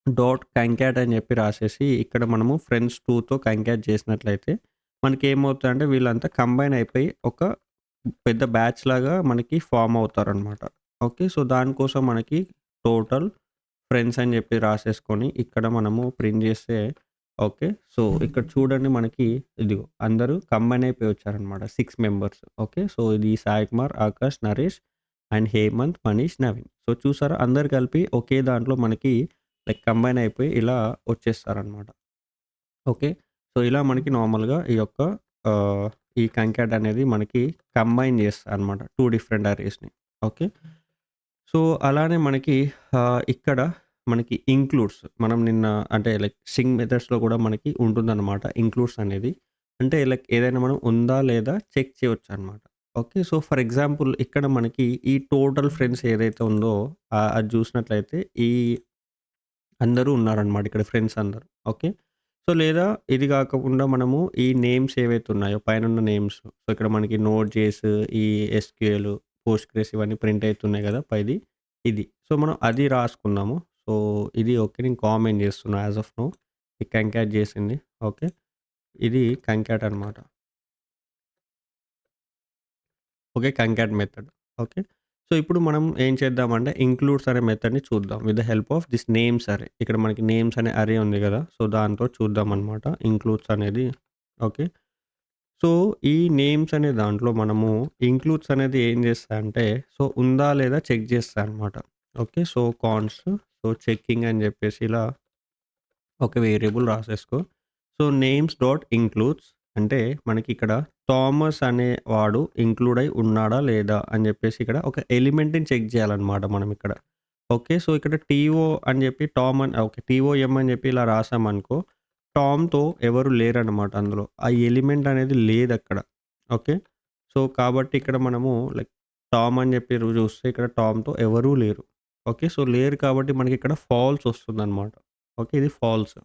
డాట్ కంకాట్ అని జెప్పి రాసేసి ఇక్కడ మనము ఫ్రెండ్స్ 2తో కంకాట్ చేసినట్లయితే మనకేమవుతదంటే వీళ్ళంతా కంబైన్ అయిపోయి ఒక పెద్ద బ్యాచ్ లాగా మనకి ఫార్మ్ అవుతారనమాట. ఓకే. సో, దానికోసం మనకి టోటల్ ఫ్రెండ్స్ అని జెప్పి రాసేసుకొని ఇక్కడ మనము ప్రింట్ జేస్తే ఓకే. సో, ఇక్కడ చూడండి మనకి ఇదిగో అందరూ కంబైన్ అయిపోయి వచ్చారనమాట. 6 మెంబర్స్. ఓకే. సో, ఇది సాయి కుమార్, ఆకాష్, నరేష్ అండ్ హేమంత్, మనీష్, నవీన్. సో, చూసారా అందరూ కలిపి ఒకే దాంట్లో మనకి లైక్ కంబైన్ అయిపోయి ఇలా వచ్చేస్తారనమాట. ఓకే. సో, ఇలా మనకి నార్మల్‌గా ఈ యొక్క ఆహ్, ఈ కంకాట్ అనేది మనకి కంబైన్ చేస్తాదనమాట. 2 డిఫరెంట్ అరేస్‌ని. ఓకే. సో, అలానే మనకి ఇక్కడ మనకి ఇంక్లూడ్స్ మనం నిన్న అంటే లైక్ స్ట్రింగ్ మెథడ్స్‌లో కూడా మనకి ఉంటుందన్నమాట ఇంక్లూడ్స్ అనేది. అంటే లైక్ ఏదైనా మనం ఉందా లేదా చెక్ చేయొచ్చనమాట. ఓకే. సో, ఫర్ ఎగ్జాంపుల్ ఇక్కడ మనకి ఈ టోటల్ ఫ్రెండ్స్ ఏదైతే ఉందో అది చూసినట్లయితే ఈ అందరూ ఉన్నారనమాట ఇక్కడ ఫ్రెండ్స్ అందరూ. ఓకే. సో, లేదా ఇది గాకుండా మనము ఈ నేమ్స్ ఏవైతే ఉన్నాయో పైనున్న నేమ్స్. సో, ఇక్కడ మనకి నోడ్ జేస్, ఈ ఎస్‌క్యూఎల్, పోస్ట్‌గ్రెస్ ఇవన్నీ ప్రింట్ అయితున్నాయి గదా! పైది ఇది. సో, మనం అది రాసుకుందాము. సో, ఇది ఓకే. నేను కామెంట్ జేస్తున్నా యాస్ ఆఫ్ నౌ. ఈ కంకాట్ జేసింది. ఓకే. ఇది కంకాట్ అనమాట. ఓకే. కంకాట్ మెథడ్. ఓకే. సో, ఇప్పుడు మనం ఏం చేద్దామంటే ఇంక్లూడ్స్ అనే మెథడ్‌ని చూద్దాం. With the help of this names అరే. ఇక్కడ మనకి నేమ్స్ అనే అరే ఉంది గదా! సో, దాంతో చూద్దామనమాట. ఇంక్లూడ్స్ అనేది ఓకే. సో, ఈ నేమ్స్ అనే దాంట్లో మనము ఇంక్లూడ్స్ అనేది ఏం చేస్తాయంటే, సో, ఉందా లేదా చెక్ చేస్తాయనమాట. Okay. So, const so, checking అని చెప్పేసి ఇలా ఒక వేరియబుల్ రాసేసుకో. సో, నేమ్స్ డాట్ ఇంక్లూడ్స్ అంటే మనకిక్కడ థామస్ అనేవాడు ఇంక్లూడ్ అయి ఉన్నాడా లేదా అని చెప్పేసి ఇక్కడ ఒక ఎలిమెంట్‌ని చెక్ చేయాలనమాట మనం ఇక్కడ. ఓకే. సో, ఇక్కడ టీఓ అని చెప్పి టామ్ అని ఓకే. టీఓఎం అని చెప్పి ఇలా రాసామనుకో, టామ్‌తో ఎవరు లేరనమాట అందులో. ఆ ఎలిమెంట్ అనేది లేదక్కడ. ఓకే. సో, కాబట్టి ఇక్కడ మనము లైక్ టామ్ అని చెప్పి చూస్తే ఇక్కడ టామ్‌తో ఎవరూ లేరు. ఓకే. సో, లేరు కాబట్టి మనకిక్కడ ఫాల్స్ వస్తుందనమాట. ఓకే. ఇది ఫాల్స్.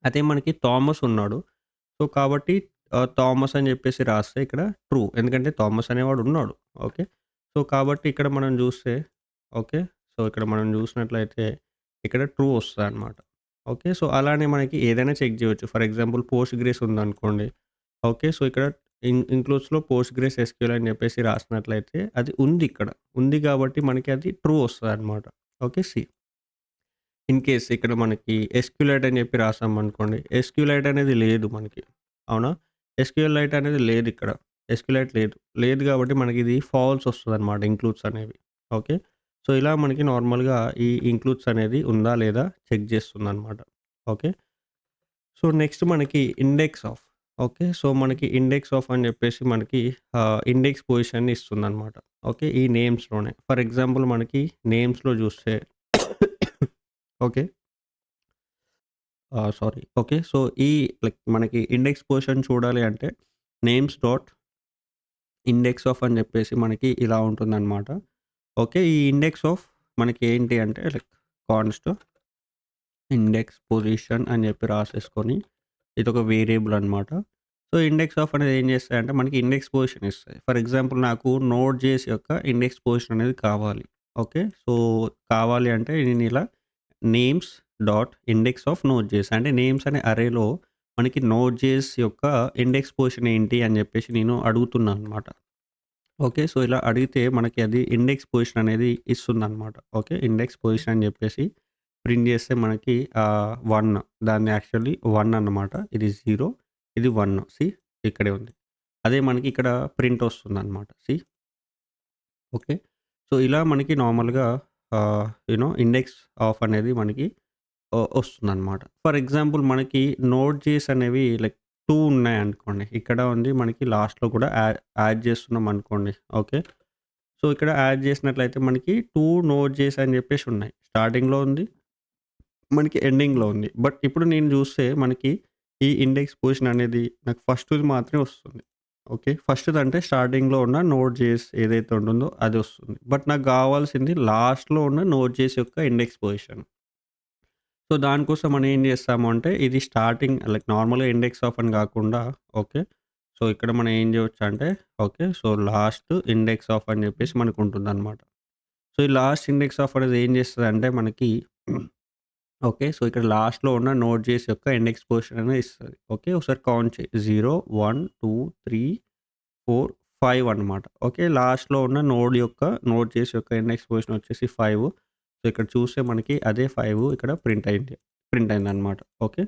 అదే మనకి థామస్ ఉన్నాడు. సో, కాబట్టి థామస్ అని చెప్పేసి రాస్తే ఇక్కడ ట్రూ. ఎందుకంటే థామస్ అనేవాడు ఉన్నాడు. ఓకే. సో, కాబట్టి ఇక్కడ మనం చూస్తే ఓకే. సో, ఇక్కడ మనం చూసినట్లయితే ఇక్కడ ట్రూ వస్తదనమాట. ఓకే. సో, అలానే మనకి ఏదైనా చెక్ చేయొచ్చు. ఫర్ ఎగ్జాంపుల్ పోస్ట్‌గ్రెస్ ఉందనుకోండి. ఓకే. సో, ఇక్కడ ఇంక్లూడ్స్‌లో పోస్ట్‌గ్రెస్ ఎస్‌క్యూఎల్ అని చెప్పేసి రాసినట్లయితే అది ఉందిక్కడ. ఉంది కాబట్టి మనకి అది ట్రూ వస్తదనమాట. ఓకే. ఇన్ కేస్ ఇక్కడ మనకి ఎస్‌క్యూలైట్ అని చెప్పి రాసామనుకోండి. ఎస్‌క్యూలైట్ అనేది లేదు మనకి. అవునా? ఎస్‌క్యూఎల్‌లైట్ అనేది లేదిక్కడ. ఎస్‌క్యూఎల్‌లైట్ లేదు. లేదు గాబట్టి మనకిది ఫాల్స్ ఒస్తదనమాట ఇంక్లూడ్స్ అనేవి. ఓకే. సో, ఇలా మనకి నార్మల్‌గా ఈ ఇంక్లూడ్స్ అనేది ఉందా లేదా చెక్ జేస్తుందనమాట. ఓకే. సో, నెక్స్ట్ మనకి ఇండెక్స్ ఆఫ్. ఓకే. సో, మనకి ఇండెక్స్ ఆఫ్ అని జెప్పేసి మనకి ఇండెక్స్ పొజిషన్‌ని ఇస్తుందనమాట. ఓకే. ఈ నేమ్స్‌లోనే. ఫర్ ఎగ్జాంపుల్ మనకి నేమ్స్‌లో జూస్తే ఓకే. సారీ. ఓకే. సో, ఈ లైక్ మనకి ఇండెక్స్ పొజిషన్ చూడాలి అంటే నేమ్స్ డాట్ ఇండెక్స్ ఆఫ్ అని జెప్పేసి మనకి ఇలా ఉంటుందనమాట. ఓకే. ఈ ఇండెక్స్ ఆఫ్ మనకి ఏంటి అంటే లైక్ కాన్స్ట్ ఇండెక్స్ పొజిషన్ అని జెప్పి రాసేసుకొని ఇదొక వేరియబుల్ అనమాట. సో, ఇండెక్స్ ఆఫ్ అనేది ఏం చేస్తాయంటే మనకి ఇండెక్స్ పొజిషన్ ఇస్తాయి. ఫర్ ఎగ్జాంపుల్ నాకు నోడ్ జేఎస్ యొక్క ఇండెక్స్ పొజిషన్ అనేది కావాలి. ఓకే. సో, కావాలి అంటే నేనిలా names dot index of node JS అంటే నేమ్స్ అనే అరేలో మనకి నోడ్ జేఎస్ యొక్క ఇండెక్స్ పొజిషన్ ఏంటి అని జెప్పేసి నేను అడుగుతున్నా అనమాట. ఓకే. సో, ఇలా అడిగితే మనకి అది ఇండెక్స్ పొజిషన్ అనేది ఇస్తుందనమాట. ఓకే. ఇండెక్స్ పొజిషన్ అని జెప్పేసి ప్రింట్ జేస్తే మనకి 1 దాన్ని యాక్చువల్లీ 1 అన్నమాట. ఇది 0 ఇది 1 ఇక్కడే ఉంది. అదే మనకి ఇక్కడ ప్రింట్ ఒస్తుందనమాట. ఓకే. సో, ఇలా మనకి నార్మల్‌గా ఇండెక్స్ ఆఫ్ అనేది మనకి ఒస్తుందనమాట. ఫర్ ఎగ్జాంపుల్ మనకి నోడ్ జేఎస్ అనేవి లైక్ 2 ఉన్నాయనుకోండి. ఇక్కడ ఉంది మనకి లాస్ట్‌లో కూడా యాడ్ చేస్తున్నాం అనుకోండి. ఓకే. సో, ఇక్కడ యాడ్ చేసినట్లయితే మనకి 2 నోడ్ జేఎస్ అని చెప్పేసి ఉన్నాయి. స్టార్టింగ్‌లో ఉంది. మనకి ఎండింగ్‌లో ఉంది. బట్ ఇప్పుడు నేను చూస్తే మనకి ఈ ఇండెక్స్ పొజిషన్ అనేది నాకు ఫస్ట్‌ది మాత్రమే వస్తుంది. ఓకే. ఫస్ట్‌దంటే స్టార్టింగ్‌లో ఉన్న నోడ్ జేఎస్ ఏదైతే ఉంటుందో అది వస్తుంది. బట్ నాకు కావాల్సింది లాస్ట్‌లో ఉన్న నోడ్ జేఎస్ యొక్క ఇండెక్స్ పొజిషన్. సో, దానికోసం మనం ఏం చేస్తాము అంటే ఇది స్టార్టింగ్ లైక్ నార్మల్‌గా ఇండెక్స్ ఆఫ్ అని కాకుండా ఓకే. సో, ఇక్కడ మనం ఏం చేయొచ్చంటే okay. So, last index of అని చెప్పేసి మనకుంటుందనమాట. సో, ఈ లాస్ట్ ఇండెక్స్ ఆఫ్ అనేది ఏం చేస్తదంటే మనకి ఓకే. సో, ఇక్కడ లాస్ట్‌లో ఉన్న నోడ్ జేఎస్ యొక్క ఇండెక్స్ పొజిషన్ అనేది ఇస్తది. ఓకే. ఒకసారి కౌంట్ చేయి. 0, 1, 2, 3, 4, 5 అన్నమాట. ఓకే. లాస్ట్‌లో ఉన్న నోడ్ జేఎస్ యొక్క ఇండెక్స్ పొజిషన్ వచ్చేసి 5. సో, ఇక్కడ చూస్తే మనకి అదే 5 ఇక్కడ ప్రింట్ అయిందన్నమాట. ఓకే.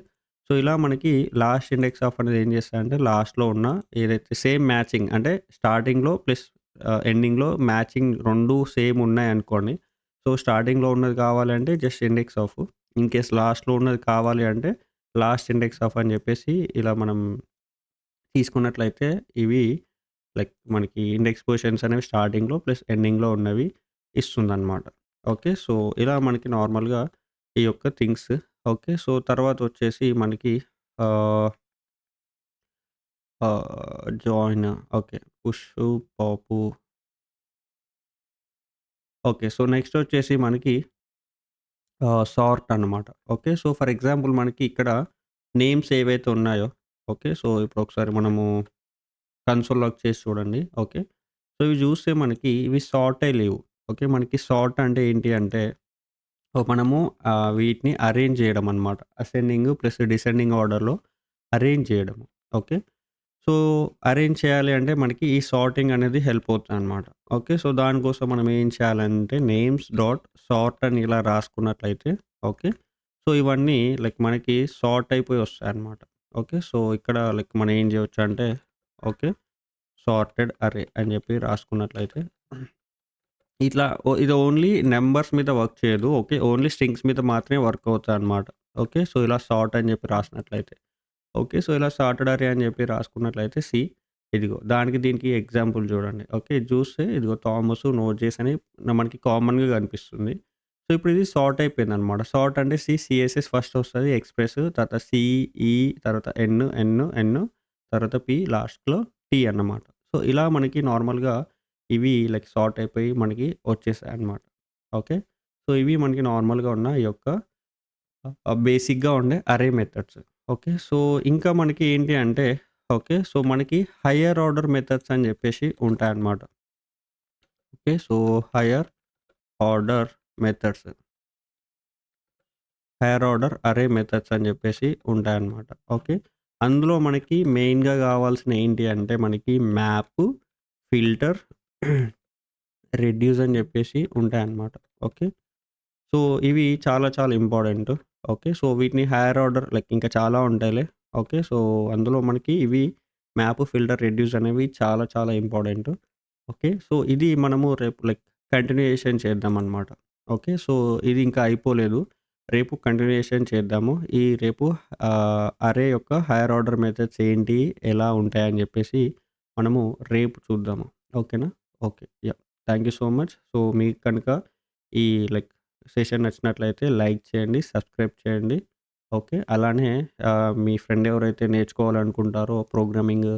సో, ఇలా మనకి లాస్ట్ ఇండెక్స్ ఆఫ్ అనేది ఏం చేస్తదంటే లాస్ట్‌లో ఉన్న ఏదైతే సేమ్ మ్యాచింగ్ అంటే స్టార్టింగ్‌లో ప్లస్ ఎండింగ్‌లో మ్యాచింగ్ 2 సేమ్ ఉన్నాయనుకోండి. సో, స్టార్టింగ్‌లో ఉన్నది కావాలంటే జస్ట్ ఇండెక్స్ ఆఫ్. ఇన్‌కేస్ లాస్ట్‌లో ఉన్నది కావాలి అంటే లాస్ట్ ఇండెక్స్ ఆఫ్ అని చెప్పేసి ఇలా మనం తీసుకున్నట్లయితే ఇవి లైక్ మనకి ఇండెక్స్ పొజిషన్స్ అనేవి స్టార్టింగ్‌లో ప్లస్ ఎండింగ్‌లో ఉన్నవి ఇస్తుందనమాట. ఓకే. సో, ఇలా మనకి నార్మల్‌గా ఈ యొక్క థింగ్స్ ఓకే. సో, తర్వాతొచ్చేసి మనకి ఆహ్, జాయిన్ ఓకే. పుషు, పాపు ఓకే. సో, నెక్స్టొచ్చేసి మనకి సార్ట్ అనమాట. ఓకే. సో, ఫర్ ఎగ్జాంపుల్ మనకి ఇక్కడ నేమ్స్ ఏవైతే ఉన్నాయో ఓకే. సో, ఇప్పుడు ఒకసారి మనము కన్సోల్‌లోకి చేసి చూడండి. ఓకే. సో, ఇవి చూస్తే మనకి ఇవి సార్ట్ అయి లేవు. ఓకే. మనకి సార్ట్ అంటే ఏంటి అంటే మనము వీటిని అరేంజ్ చేయడం అనమాట. అసెండింగ్ ప్లస్ డిసెండింగ్ ఆర్డర్‌లో అరేంజ్ చేయడము. ఓకే. సో, అరేంజ్ చేయాలి అంటే మనకి ఈ సార్టింగ్ అనేది హెల్ప్ అవుతుందనమాట. ఓకే. సో, దానికోసం మనం ఏం చేయాలంటే నేమ్స్ డాట్ సార్ట్ అని ఇలా రాసుకున్నట్లయితే ఓకే. సో, ఇవన్నీ లైక్ మనకి సార్ట్ అయిపోయి వస్తాయన్నమాట. ఓకే. సో, ఇక్కడ లైక్ మనం ఏం చేయొచ్చంటే ఓకే. సార్టెడ్ అరే అని చెప్పి రాసుకున్నట్లయితే ఇట్లా ఇది ఓన్లీ నంబర్స్ మీద వర్క్ చేయదు. ఓకే. ఓన్లీ స్ట్రింగ్స్ మీద మాత్రమే వర్క్ అవుతాయన్నమాట. ఓకే. సో, ఇలా సార్ట్ అని చెప్పి రాసినట్లయితే. ఓకే. సో, ఇలా సార్టెడ్ అరే అని చెప్పి రాసుకున్నట్లయితే ఇదిగో దానికి దీనికి ఎగ్జాంపుల్ చూడండి. ఓకే. ఇది చూస్తే ఇదిగో థామస్, నోట్ జేస్ అని మనకి కామన్‌గా కనిపిస్తుంది. సో, ఇప్పుడు ఇది సార్ట్ అయిపోయిందనమాట. సార్ట్ అంటే సీఎస్ఎస్ ఫస్ట్ వస్తది. ఎక్స్‌ప్రెస్ తర్వాత ఈ తర్వాత ఎన్ తర్వాత లాస్ట్‌లో టీ అన్నమాట. సో, ఇలా మనకి నార్మల్‌గా ఇవి లైక్ సార్ట్ అయిపోయి మనకి వచ్చేసాయన్నమాట. ఓకే. సో, ఇవి మనకి నార్మల్‌గా ఉన్న ఈ యొక్క బేసిక్‌గా ఉండే అరే మెథడ్స్. ఓకే. సో, ఇంకా మనకి ఏంటి అంటే ఓకే. సో, మనకి హైయర్ ఆర్డర్ మెథడ్స్ అని జెప్పేసి ఉంటాయన్నమాట. Okay. So, hire order methods, hire order అరే మెథడ్స్ అని జెప్పేసి ఉంటాయన్నమాట. ఓకే. అందులో మనకి మెయిన్‌గా గావాల్సినయి ఏంటి అంటే మనకి మ్యాప్, ఫిల్టర్, రెడ్యూస్ అని జెప్పేసి ఉంటాయన్నమాట. ఓకే. సో, ఇవి చాలా చాలా ఇంపార్టెంట్. ఓకే. సో, వీటిని హైయర్ ఆర్డర్ లైక్ ఇంకా చాలా ఉంటాయిలే. ఓకే. సో, అందులో మనకి ఇవి మ్యాప్, ఫిల్టర్, రెడ్యూస్ అనేవి చాలా చాలా ఇంపార్టెంట్. ఓకే. సో, ఇది మనము రేపు కంటిన్యూయేషన్ చేద్దామనమాట. ఓకే. సో, ఇది ఇంకా అయిపోలేదు. రేపు కంటిన్యూయేషన్ చేద్దాము. ఈ రేపు అరే యొక్క హైయర్ ఆర్డర్ మెథడ్స్ ఏంటి? ఎలా ఉంటాయని జెప్పేసి మనము రేపు చూద్దాము. ఓకేనా? Okay. Yeah! Thank you so much. So, మీకు కనుక ఈ లైక్ సెషన్ నచ్చినట్లయితే లైక్ చేయండి, సబ్స్క్రైబ్ చేయండి. ఓకే. అలానే మీ ఫ్రెండ్ ఎవరైతే నేర్చుకోవాలనుకుంటారో ప్రోగ్రామింగ్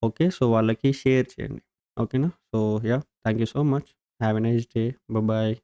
ఓకే. సో, వాళ్ళకి షేర్ చేయండి. ఓకేనా? So, yeah! Thank you so much. Have a nice day. Bye.